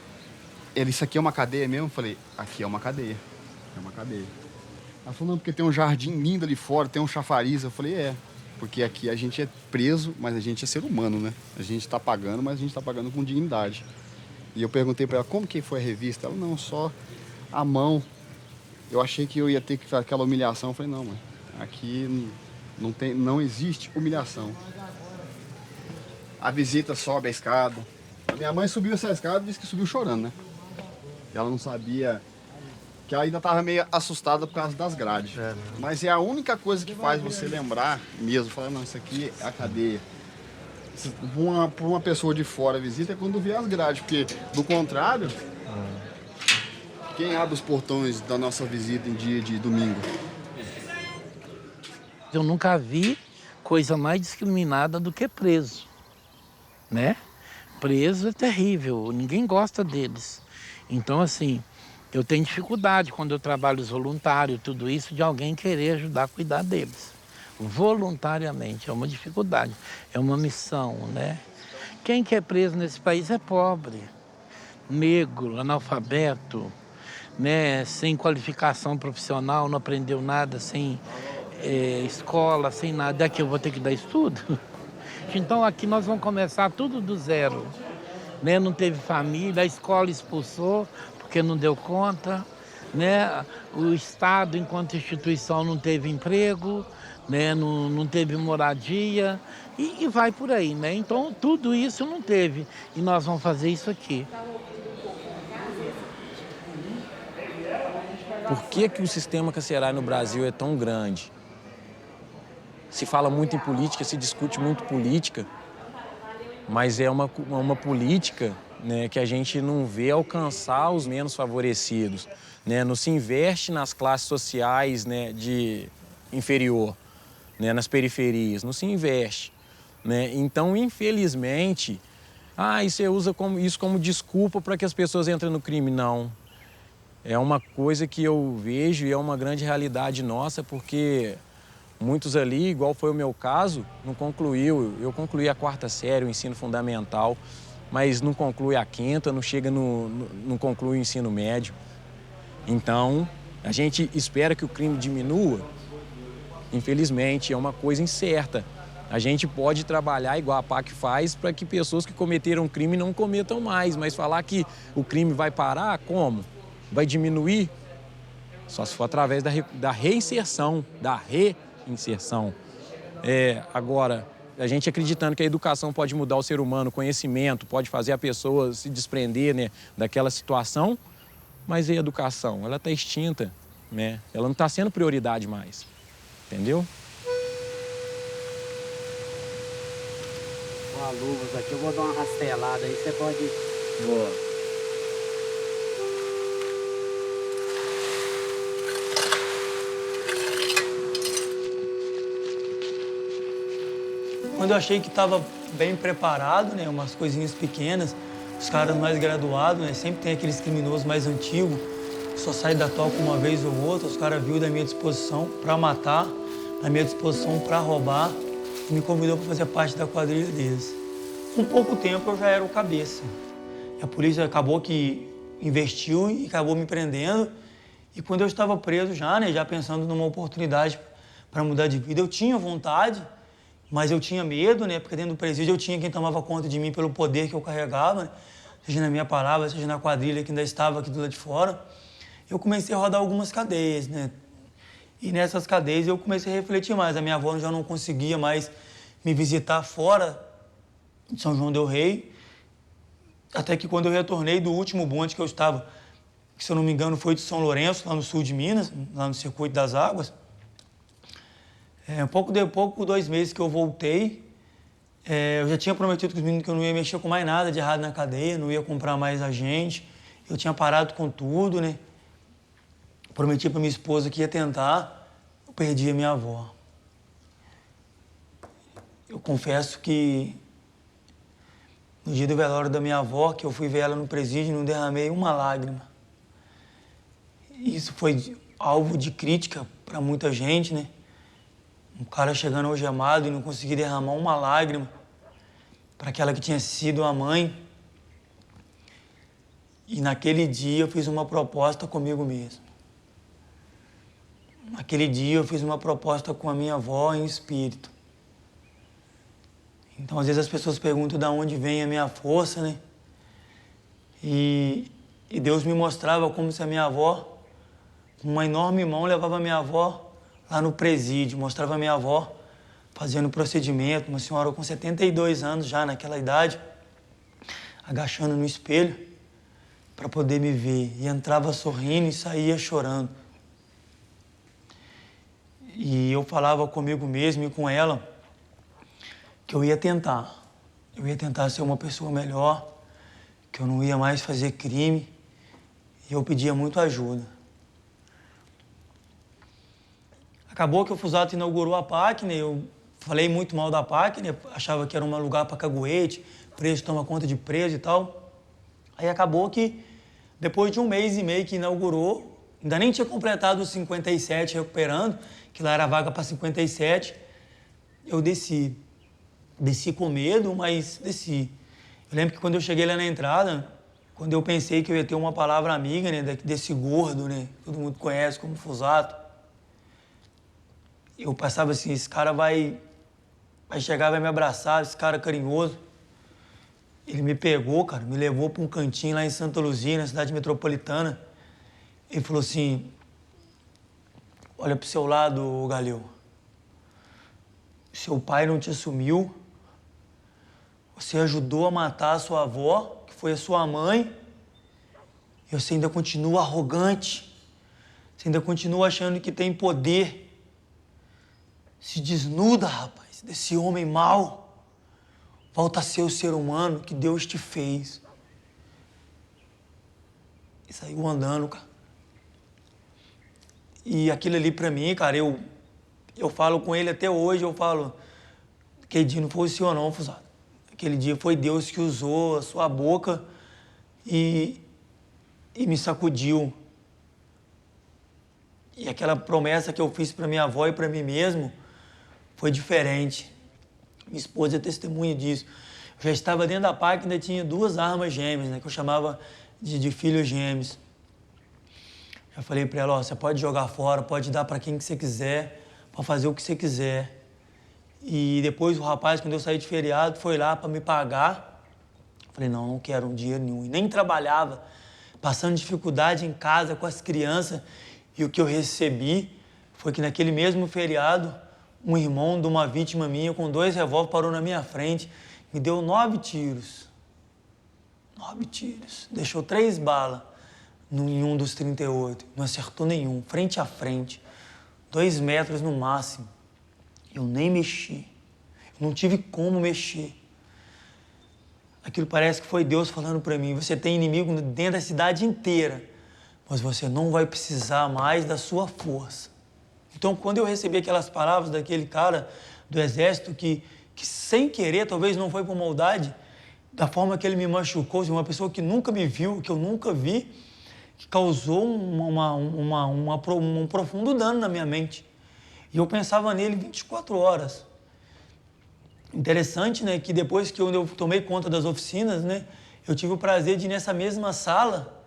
Isso aqui é uma cadeia mesmo? Eu falei, aqui é uma cadeia. É uma cadeia. Ela falou, não, porque tem um jardim lindo ali fora, tem um chafariz. Eu falei, porque aqui a gente é preso, mas a gente é ser humano, né? A gente tá pagando, mas a gente tá pagando com dignidade. E eu perguntei pra ela, como que foi a revista? Ela, não, só a mão. Eu achei que eu ia ter que fazer aquela humilhação. Eu falei, não, mãe, aqui não existe humilhação. A visita sobe a escada. A minha mãe subiu essa escada e disse que subiu chorando, né? Ela não sabia, que ela ainda estava meio assustada por causa das grades. Mas é a única coisa que faz você lembrar mesmo, falar, não, isso aqui é a cadeia. Por uma pessoa de fora visita é quando vê as grades, porque do contrário, quem abre os portões da nossa visita em dia de domingo? Eu nunca vi coisa mais discriminada do que preso, né? Preso é terrível, ninguém gosta deles. Então, assim, eu tenho dificuldade quando eu trabalho os voluntários, tudo isso, de alguém querer ajudar a cuidar deles. Voluntariamente, é uma dificuldade, é uma missão, né? Quem que é preso nesse país é pobre, negro, analfabeto, né? Sem qualificação profissional, não aprendeu nada, sem escola, sem nada. Aqui eu vou ter que dar estudo. Então aqui nós vamos começar tudo do zero, né? Não teve família, a escola expulsou porque não deu conta, né? O Estado, enquanto instituição, não teve emprego, né? Não teve moradia e vai por aí, né? Então tudo isso não teve e nós vamos fazer isso aqui. Por que o sistema carcerário no Brasil é tão grande? Se fala muito em política, se discute muito política, mas é uma política, né, que a gente não vê alcançar os menos favorecidos, né? Não se investe nas classes sociais, né, de inferior, né, nas periferias, não se investe, né? Então, infelizmente, você usa isso como desculpa para que as pessoas entrem no crime. Não. É uma coisa que eu vejo e é uma grande realidade nossa, porque muitos ali, igual foi o meu caso, não concluiu. Eu concluí a 4ª série, o ensino fundamental, mas não conclui a 5ª, não conclui o ensino médio. Então, a gente espera que o crime diminua. Infelizmente, é uma coisa incerta. A gente pode trabalhar igual a PAC faz para que pessoas que cometeram crime não cometam mais, mas falar que o crime vai parar, como? Vai diminuir? Só se for através da reinserção, Agora, a gente acreditando que a educação pode mudar o ser humano, o conhecimento, pode fazer a pessoa se desprender, né, daquela situação, mas a educação, ela está extinta, né? Ela não está sendo prioridade mais, entendeu? Com a luvas aqui, eu vou dar uma rastelada aí, você pode... Boa. Quando eu achei que estava bem preparado, né, umas coisinhas pequenas, os caras mais graduados, né, sempre tem aqueles criminosos mais antigos, que só sai da toca uma vez ou outra, os caras viram da minha disposição para matar, da minha disposição para roubar, e me convidou para fazer parte da quadrilha deles. Com pouco tempo eu já era o cabeça. E a polícia acabou que investiu e acabou me prendendo, e quando eu estava preso já, né, já pensando numa oportunidade para mudar de vida, eu tinha vontade, mas eu tinha medo, né? Porque dentro do presídio eu tinha quem tomava conta de mim pelo poder que eu carregava, né? Seja na minha palavra, seja na quadrilha que ainda estava aqui do lado de fora. Eu comecei a rodar algumas cadeias, né? E nessas cadeias eu comecei a refletir mais. A minha avó já não conseguia mais me visitar fora de São João del Rei. Até que quando eu retornei do último bonde que eu estava, que se eu não me engano foi de São Lourenço, lá no sul de Minas, lá no Circuito das Águas, pouco 2 meses que eu voltei, eu já tinha prometido com os meninos que eu não ia mexer com mais nada de errado na cadeia, não ia comprar mais agente. Eu tinha parado com tudo, né? Prometi para minha esposa que ia tentar, eu perdi a minha avó. Eu confesso que no dia do velório da minha avó, que eu fui ver ela no presídio, não derramei uma lágrima. Isso foi alvo de crítica para muita gente, né? Um cara chegando algemado e não conseguir derramar uma lágrima para aquela que tinha sido a mãe. E naquele dia eu fiz uma proposta comigo mesmo. Naquele dia eu fiz uma proposta com a minha avó em espírito. Então às vezes as pessoas perguntam de onde vem a minha força, né? E Deus me mostrava como se a minha avó, com uma enorme mão, levava a minha avó lá no presídio, mostrava a minha avó fazendo procedimento, uma senhora com 72 anos já naquela idade, agachando no espelho para poder me ver. E entrava sorrindo e saía chorando. E eu falava comigo mesmo e com ela que eu ia tentar ser uma pessoa melhor, que eu não ia mais fazer crime, e eu pedia muito ajuda. Acabou que o Fusato inaugurou a PAC, né? Eu falei muito mal da PAC, né? Achava que era um lugar para caguete, preso toma conta de preso e tal. Aí acabou que, depois de 1 mês e meio que inaugurou, ainda nem tinha completado os 57 recuperando, que lá era vaga para 57, eu desci. Desci com medo, mas desci. Eu lembro que quando eu cheguei lá na entrada, quando eu pensei que eu ia ter uma palavra amiga, né? Desse gordo, né? Todo mundo conhece como Fusato. Eu passava assim, esse cara vai chegar, vai me abraçar, esse cara carinhoso. Ele me pegou, cara, me levou para um cantinho lá em Santa Luzia, na cidade metropolitana. Ele falou assim, olha pro seu lado, Galil. Seu pai não te assumiu. Você ajudou a matar a sua avó, que foi a sua mãe. E você ainda continua arrogante. Você ainda continua achando que tem poder. Se desnuda, rapaz, desse homem mau. Volta a ser o ser humano que Deus te fez. E saiu andando, cara. E aquilo ali pra mim, cara, eu falo com ele até hoje, eu falo, aquele dia não foi o senhor não, Fusato. Aquele dia foi Deus que usou a sua boca e me sacudiu. E aquela promessa que eu fiz pra minha avó e pra mim mesmo, foi diferente. Minha esposa é testemunha disso. Eu já estava dentro da PAC e ainda tinha 2 armas gêmeas, né, que eu chamava de filhos gêmeos. Já falei para ela, ó, você pode jogar fora, pode dar para quem que você quiser, pode fazer o que você quiser. E depois o rapaz, quando eu saí de feriado, foi lá para me pagar. Falei, não quero um dinheiro nenhum. E nem trabalhava, passando dificuldade em casa com as crianças. E o que eu recebi foi que naquele mesmo feriado, um irmão de uma vítima minha, com 2 revólveres, parou na minha frente, me deu 9 tiros. 9 tiros. Deixou 3 balas em um dos 38. Não acertou nenhum, frente a frente. 2 metros no máximo. Eu nem mexi. Eu não tive como mexer. Aquilo parece que foi Deus falando para mim. Você tem inimigo dentro da cidade inteira, mas você não vai precisar mais da sua força. Então, quando eu recebi aquelas palavras daquele cara do exército que sem querer, talvez não foi por maldade, da forma que ele me machucou, uma pessoa que nunca me viu, que eu nunca vi, que causou um profundo dano na minha mente. E eu pensava nele 24 horas. Interessante, né, que depois que eu tomei conta das oficinas, né, eu tive o prazer de ir nessa mesma sala.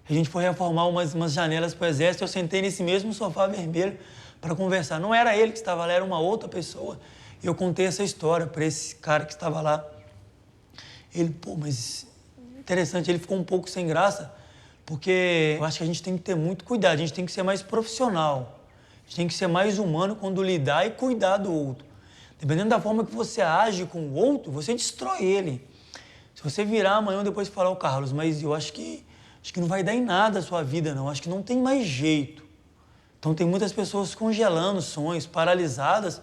A gente foi reformar umas janelas para o exército, eu sentei nesse mesmo sofá vermelho para conversar. Não era ele que estava lá, era uma outra pessoa. E eu contei essa história para esse cara que estava lá. Ele, pô, mas interessante, ele ficou um pouco sem graça, porque eu acho que a gente tem que ter muito cuidado, a gente tem que ser mais profissional, a gente tem que ser mais humano quando lidar e cuidar do outro. Dependendo da forma que você age com o outro, você destrói ele. Se você virar amanhã depois falar, ô Carlos, mas eu acho que não vai dar em nada a sua vida, não. Acho que não tem mais jeito. Então tem muitas pessoas congelando sonhos, paralisadas,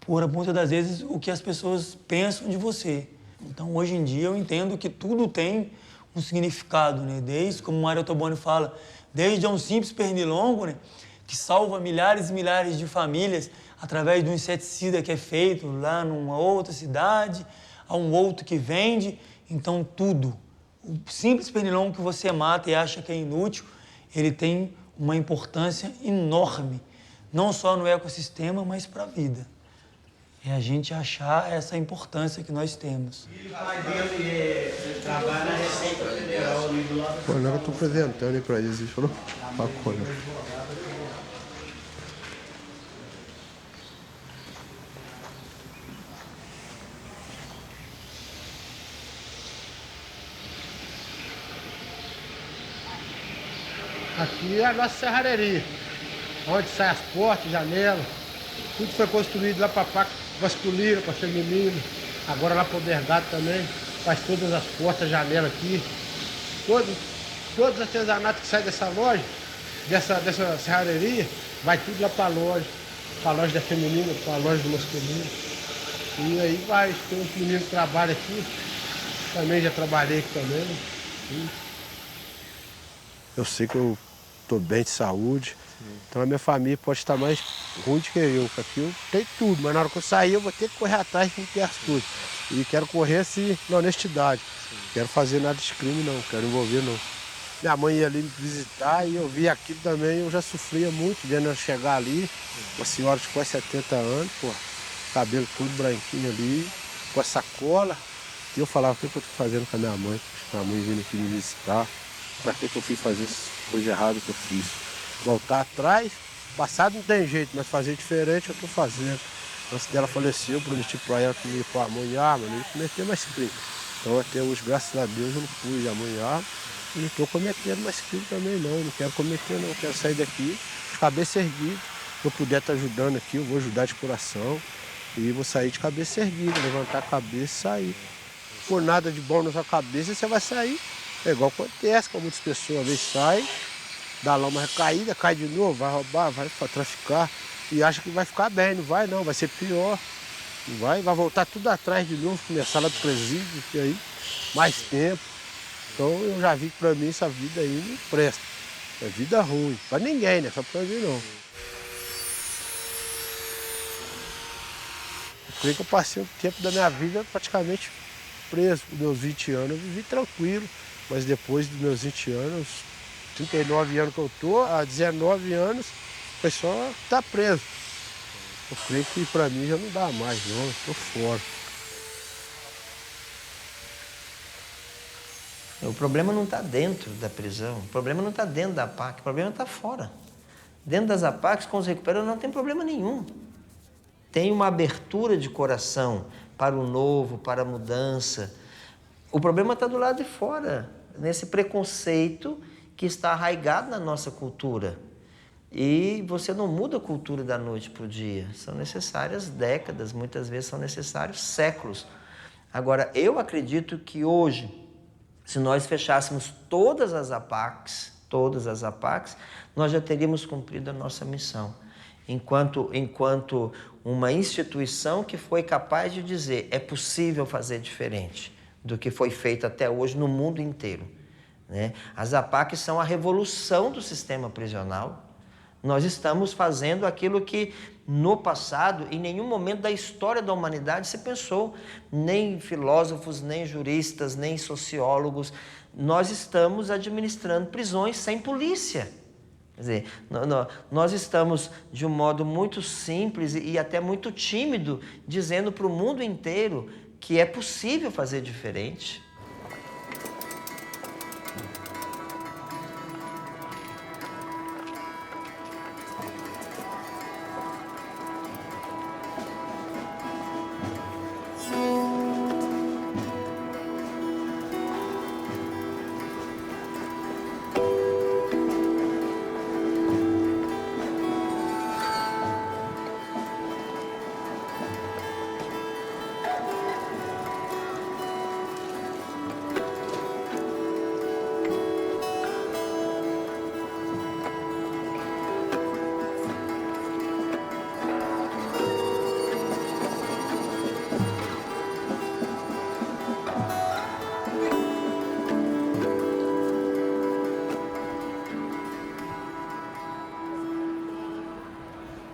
por muitas das vezes o que as pessoas pensam de você. Então hoje em dia eu entendo que tudo tem um significado, né? Desde, como o Mário Toboni fala, desde um simples pernilongo, né, que salva milhares e milhares de famílias através de um inseticida que é feito lá numa outra cidade, a um outro que vende. Então tudo, o simples pernilongo que você mata e acha que é inútil, ele tem uma importância enorme, não só no ecossistema, mas para a vida. É a gente achar essa importância que nós temos. Pô, não, eu estou apresentando aí para eles, ele falou, bacana. Aqui é a nossa serrareria, onde saem as portas, janelas. Tudo foi construído lá para PAC masculino, para feminino. Agora lá para o Obergado também. Faz todas as portas, janelas aqui. Todos os artesanatos que saem dessa loja, dessa serrareria, vai tudo lá para a loja da feminina, para a loja do masculino. E aí vai, tem uns meninos que trabalham aqui. Também já trabalhei aqui também. Eu sei que eu estou bem de saúde, então a minha família pode estar mais ruim do que eu, porque aqui eu tenho tudo, mas na hora que eu sair eu vou ter que correr atrás de ter as coisas. E quero correr assim, na honestidade. Não quero fazer nada de crime não, quero envolver não. Minha mãe ia ali me visitar e eu vi aquilo também, eu já sofria muito vendo ela chegar ali, uma senhora de quase 70 anos, pô, cabelo tudo branquinho ali, com a sacola. E eu falava, o que eu estou fazendo com a minha mãe? Minha mãe vindo aqui me visitar. Pra que eu fui fazer essa coisa errada que eu fiz? Voltar atrás, passado não tem jeito, mas fazer diferente eu tô fazendo. Antes dela faleceu, eu prometi pra ela que não ia pôr a mão em arma, não ia cometer mais crime. Então até hoje, graças a Deus, eu não pus a mão em arma e não tô cometendo mais crime também não. Eu não quero cometer não, eu quero sair daqui, cabeça erguida. Se eu puder estar ajudando aqui, eu vou ajudar de coração. E vou sair de cabeça erguida, levantar a cabeça e sair. Por nada de bom na sua cabeça, você vai sair. É igual acontece com muitas pessoas, às vezes sai, dá lá uma recaída, cai de novo, vai roubar, vai traficar e acha que vai ficar bem, não vai não, vai ser pior. Não vai voltar tudo atrás de novo, começar lá do presídio, e aí, mais tempo. Então eu já vi que pra mim essa vida aí não presta. É vida ruim, pra ninguém, né? Só pra mim não. Eu creio que eu passei o tempo da minha vida praticamente preso. Com meus 20 anos eu vivi tranquilo. Mas depois dos meus 20 anos, 39 anos que eu tô, há 19 anos, foi só estar preso. Eu creio que pra mim já não dá mais, não, eu tô fora. O problema não está dentro da prisão, o problema não está dentro da APAC, o problema está fora. Dentro das APACs, com os recuperadores, não tem problema nenhum. tem uma abertura de coração para o novo, para a mudança. O problema está do lado de fora, nesse preconceito que está arraigado na nossa cultura. E você não muda a cultura da noite para o dia. São necessárias décadas, muitas vezes são necessários séculos. Agora, eu acredito que hoje, se nós fechássemos todas as APACs, nós já teríamos cumprido a nossa missão. Enquanto uma instituição que foi capaz de dizer é possível fazer diferente do que foi feito até hoje no mundo inteiro, né? As APACs são a revolução do sistema prisional. Nós estamos fazendo aquilo que no passado, em nenhum momento da história da humanidade se pensou, nem filósofos, nem juristas, nem sociólogos. Nós estamos administrando prisões sem polícia. Quer dizer, nós estamos de um modo muito simples e até muito tímido, dizendo para o mundo inteiro que é possível fazer diferente.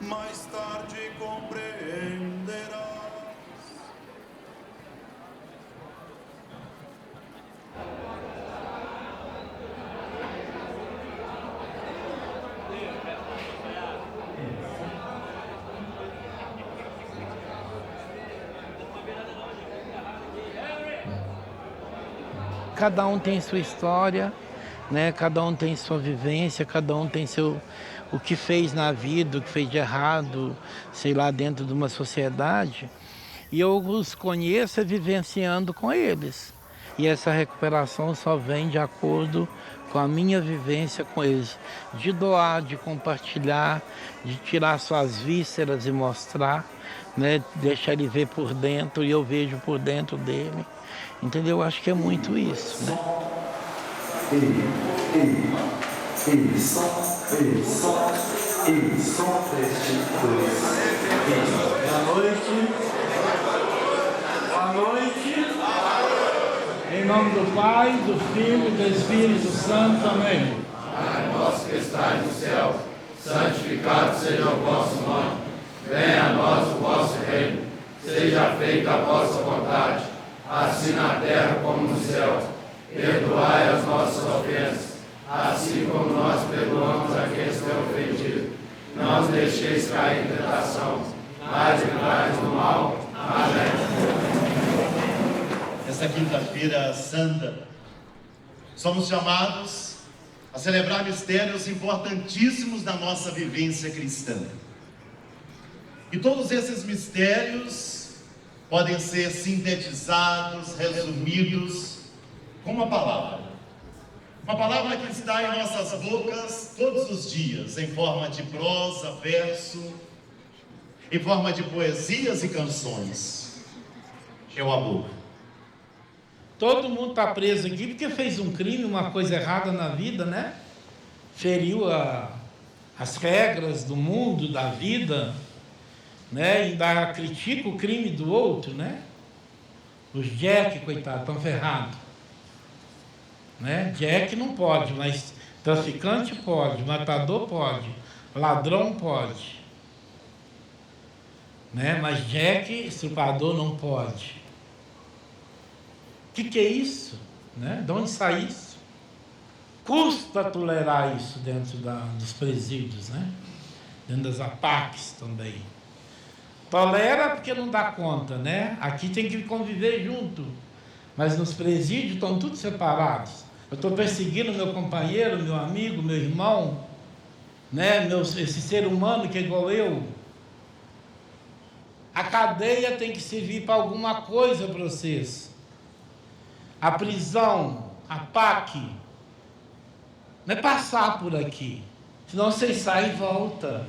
Mais tarde compreenderás. Cada um tem sua história, né? Cada um tem sua vivência, cada um tem o que fez na vida, o que fez de errado, sei lá, dentro de uma sociedade. E eu os conheço vivenciando com eles. E essa recuperação só vem de acordo com a minha vivência com eles. De doar, de compartilhar, de tirar suas vísceras e mostrar, né? Deixar ele ver por dentro e eu vejo por dentro dele. Entendeu? Eu acho que é muito isso, né? Boa noite. Boa noite. Em nome do Pai, do Filho e do Espírito Santo. Amém. Pai nosso que estais no céu, santificado seja o vosso nome. Venha a nós o vosso reino. Seja feita a vossa vontade, assim na terra como no céu. Perdoai as nossas ofensas, assim como nós perdoamos a quem nos tem ofendido. Não nos deixeis cair em tentação, mas livrai-nos do mal. Amém. Esta quinta-feira santa, somos chamados a celebrar mistérios importantíssimos da nossa vivência cristã. E todos esses mistérios podem ser sintetizados, resumidos com uma palavra. Uma palavra que está em nossas bocas todos os dias, em forma de prosa, verso, em forma de poesias e canções. É o amor. Todo mundo está preso aqui porque fez um crime, uma coisa errada na vida, né? Feriu as regras do mundo, da vida, né? E ainda critica o crime do outro, né? Os Jack, coitado, estão ferrados. Né? Jack não pode, mas traficante pode, matador pode, ladrão pode. Né? Mas Jack, estrupador, não pode. O que é isso? Né? De onde sai isso? Custa tolerar isso dentro dos presídios, né? Dentro das APACs também. Tolera porque não dá conta, né? Aqui tem que conviver junto. Mas nos presídios estão todos separados. Eu estou perseguindo meu companheiro, meu amigo, meu irmão, né? Esse ser humano que é igual eu. A cadeia tem que servir para alguma coisa para vocês. A prisão, a PAC, não é passar por aqui. Senão vocês saem e voltam.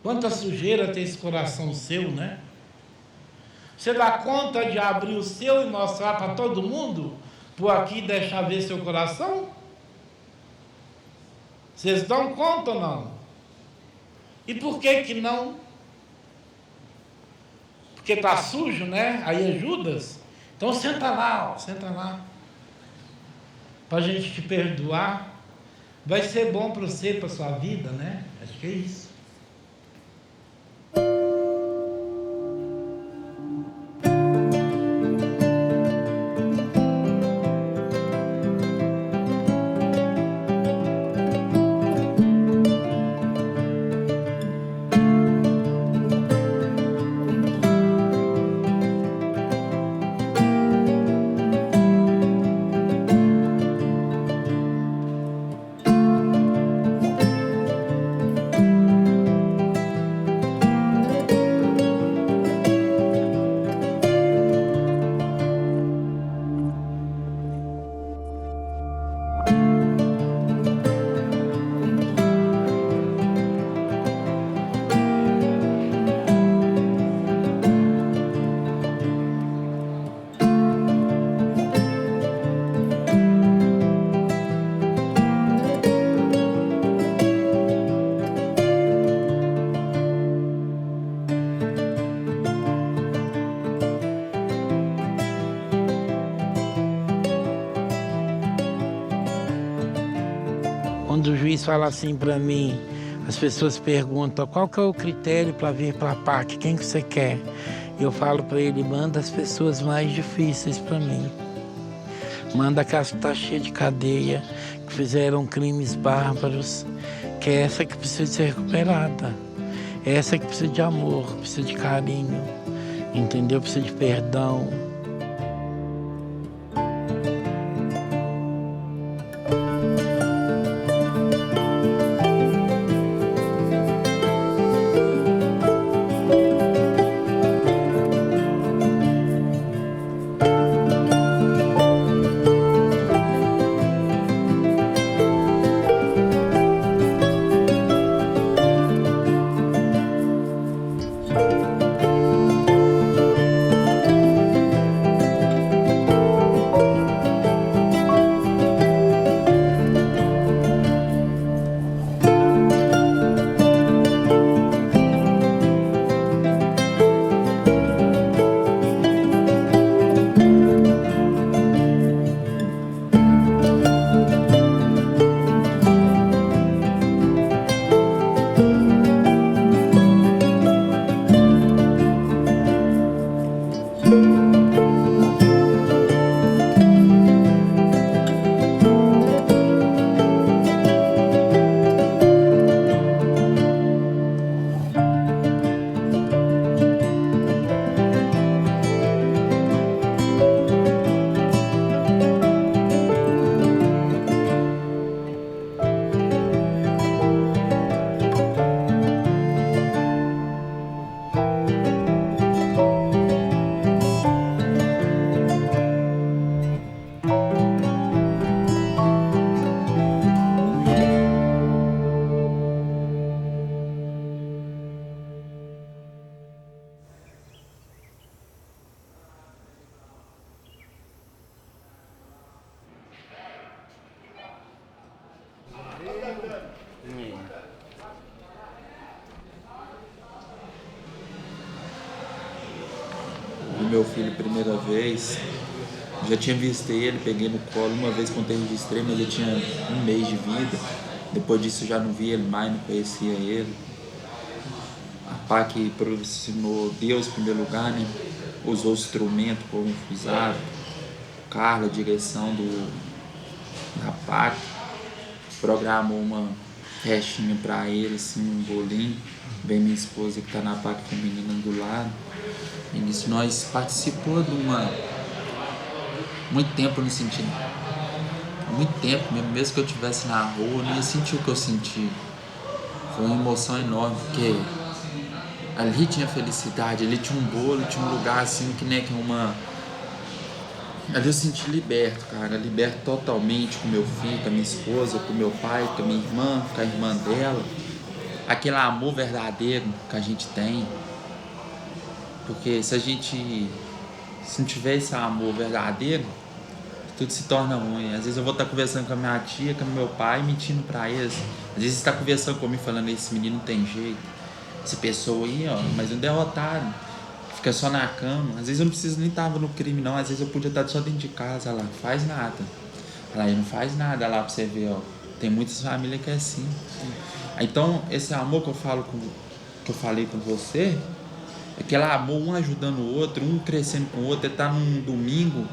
Quanta sujeira tem esse coração seu, né? Você dá conta de abrir o seu e mostrar para todo mundo? Por aqui e deixar ver seu coração? Vocês dão conta ou não? E por que não? Porque está sujo, né? Aí é Judas. Então senta lá, ó, senta lá. Para a gente te perdoar. Vai ser bom para você, para a sua vida, né? Acho que é isso. Quando o juiz fala assim para mim, as pessoas perguntam qual que é o critério para vir para a PAC, quem que você quer? Eu falo para ele, manda as pessoas mais difíceis para mim. Manda aquelas que estão cheias de cadeia, que fizeram crimes bárbaros, que é essa que precisa ser recuperada. É essa que precisa de amor, precisa de carinho, entendeu? Precisa de perdão. Meu filho, primeira vez, já tinha visto ele, peguei no colo uma vez quando eu registrei, mas ele tinha 1 mês de vida. Depois disso já não via ele mais, não conhecia ele. A PAC proporcionou Deus em primeiro lugar, né? Usou o instrumento como usado, Carla, direção da PAC, programou uma festinha para ele, assim, um bolinho. Vem minha esposa que está na PAC feminina do lado. E nisso nós participamos de muito tempo no sentido. Muito tempo, mesmo que eu estivesse na rua, eu não ia sentir o que eu senti. Foi uma emoção enorme, porque Ali tinha felicidade, ali tinha um bolo, tinha um lugar assim que, né, que é uma... Ali eu senti liberto, cara, liberto totalmente com meu filho, com a minha esposa, com meu pai, com a minha irmã, com a irmã dela. Aquele amor verdadeiro que a gente tem. Porque se não tiver esse amor verdadeiro, tudo se torna ruim. Às vezes eu vou estar conversando com a minha tia, com o meu pai, mentindo pra eles. Às vezes você está conversando comigo falando, esse menino não tem jeito. Essa pessoa aí, ó, mas um derrotado. Fica só na cama. Às vezes eu não preciso nem estar no crime, não. Às vezes eu podia estar só dentro de casa, lá, faz nada. Lá, ele não faz nada lá pra você ver, ó. Tem muitas famílias que é assim. Então, esse amor que eu falei com você, aquele amor, um ajudando o outro, um crescendo com o outro, é estar num domingo,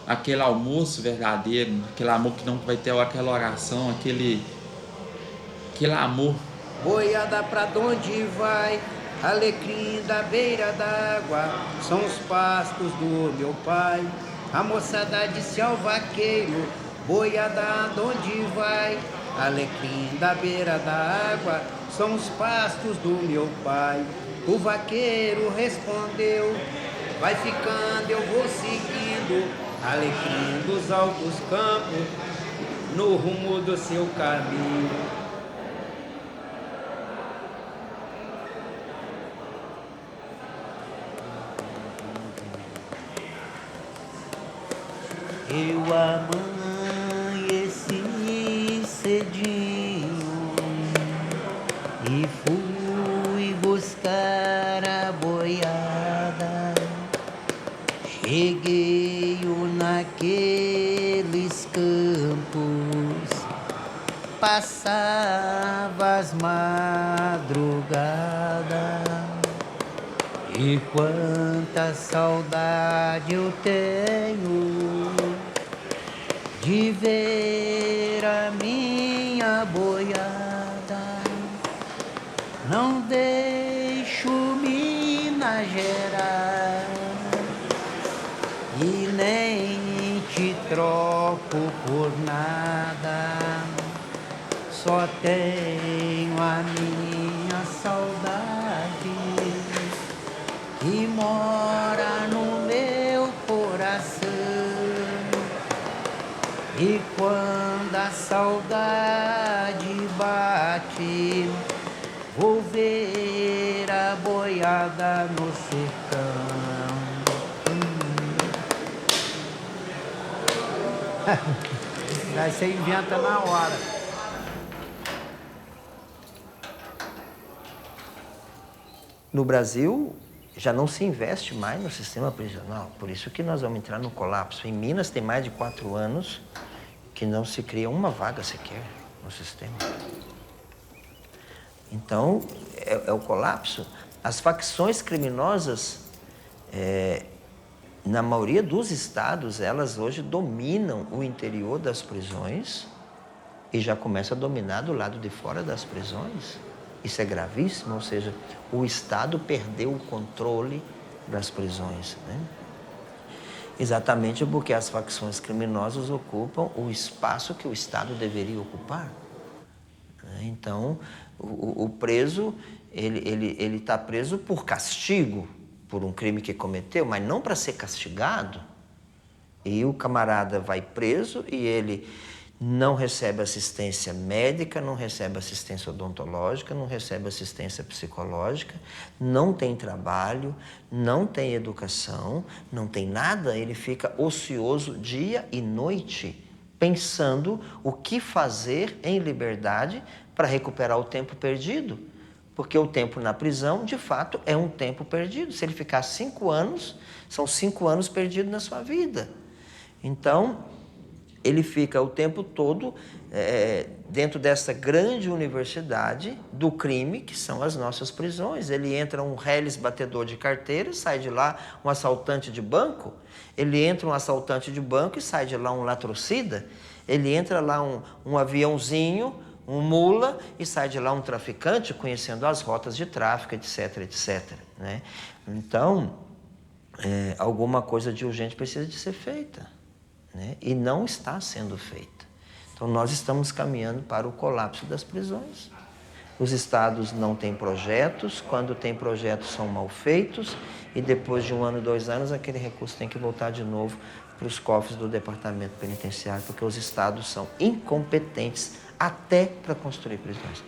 aquele almoço verdadeiro, aquele amor que não vai ter aquela oração, aquele amor. Boiada pra onde vai, alecrim da beira d'água, são os pastos do meu pai. A moçada disse ao vaqueiro, boiada onde vai, alecrim da beira d'água, são os pastos do meu pai. O vaqueiro respondeu, vai ficando, eu vou seguindo, alecrim dos altos campos, no rumo do seu caminho. Eu amanheci cedinho e fui buscar a boiada. Cheguei naqueles campos, passava as madrugadas. E quanta saudade eu tenho de ver a minha boiada. Não deixo Minas Gerais e nem te troco por nada. Só tenho a minha saudade que mora no meu coração. E quando a saudade bate, vou ver a boiada no sertão. Aí você inventa na hora. No Brasil, já não se investe mais no sistema prisional. Por isso que nós vamos entrar no colapso. Em Minas tem mais de 4 anos que não se cria uma vaga sequer no sistema. Então, é o colapso. As facções criminosas, na maioria dos estados, elas hoje dominam o interior das prisões e já começam a dominar do lado de fora das prisões. Isso é gravíssimo, ou seja, o Estado perdeu o controle das prisões, né? Exatamente porque as facções criminosas ocupam o espaço que o Estado deveria ocupar. Então, o preso, ele está preso por castigo, por um crime que cometeu, mas não para ser castigado. E o camarada vai preso e ele não recebe assistência médica, não recebe assistência odontológica, não recebe assistência psicológica, não tem trabalho, não tem educação, não tem nada, ele fica ocioso dia e noite, pensando o que fazer em liberdade para recuperar o tempo perdido. Porque o tempo na prisão, de fato, é um tempo perdido. Se ele ficar 5 anos, são 5 anos perdidos na sua vida. Então, ele fica o tempo todo dentro dessa grande universidade do crime, que são as nossas prisões. Ele entra um reles batedor de carteira, sai de lá um assaltante de banco. Ele entra um assaltante de banco e sai de lá um latrocida. Ele entra lá um aviãozinho, um mula, e sai de lá um traficante, conhecendo as rotas de tráfico, etc, etc, né? Então, alguma coisa de urgente precisa de ser feita, né? E não está sendo feita. Então, nós estamos caminhando para o colapso das prisões. Os estados não têm projetos, quando tem projetos são mal feitos e depois de 1 ano, 2 anos, aquele recurso tem que voltar de novo para os cofres do Departamento Penitenciário, porque os estados são incompetentes até para construir prisões.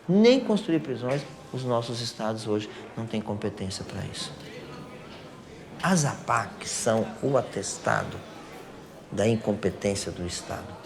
Nem construir prisões, os nossos estados hoje não têm competência para isso. As APAC são o atestado da incompetência do Estado.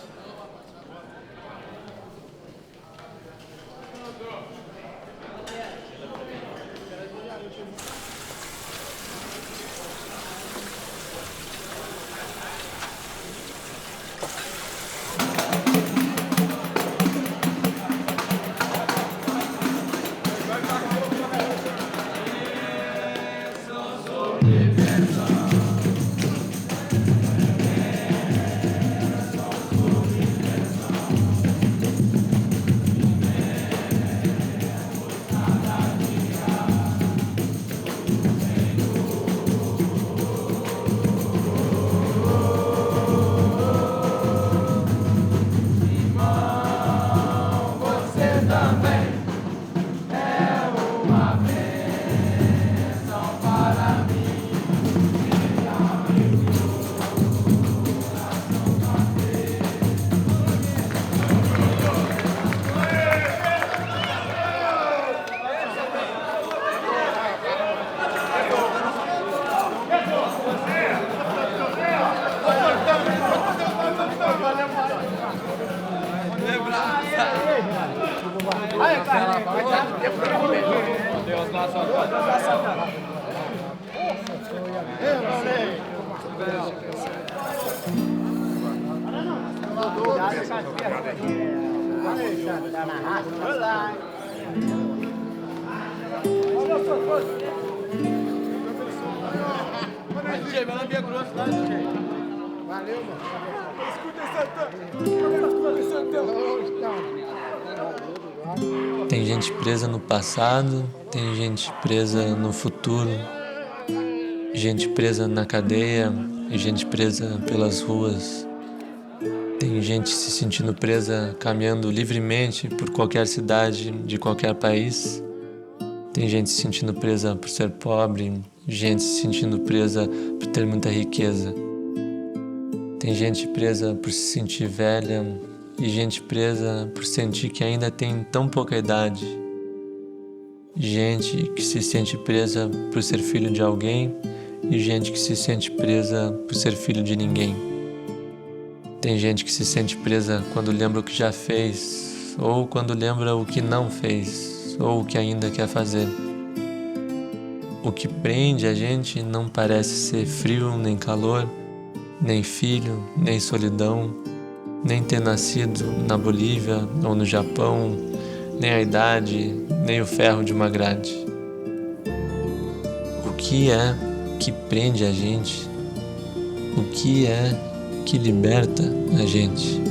Valeu, mano. Tem gente presa no passado, tem gente presa no futuro, gente presa na cadeia e gente presa pelas ruas. Tem gente se sentindo presa caminhando livremente por qualquer cidade de qualquer país. Tem gente se sentindo presa por ser pobre, gente se sentindo presa por ter muita riqueza. Tem gente presa por se sentir velha e gente presa por sentir que ainda tem tão pouca idade. Gente que se sente presa por ser filho de alguém e gente que se sente presa por ser filho de ninguém. Tem gente que se sente presa quando lembra o que já fez, ou quando lembra o que não fez, ou o que ainda quer fazer. O que prende a gente não parece ser frio nem calor, nem filho, nem solidão, nem ter nascido na Bolívia ou no Japão, nem a idade, nem o ferro de uma grade. O que é que prende a gente? O que é que liberta a gente?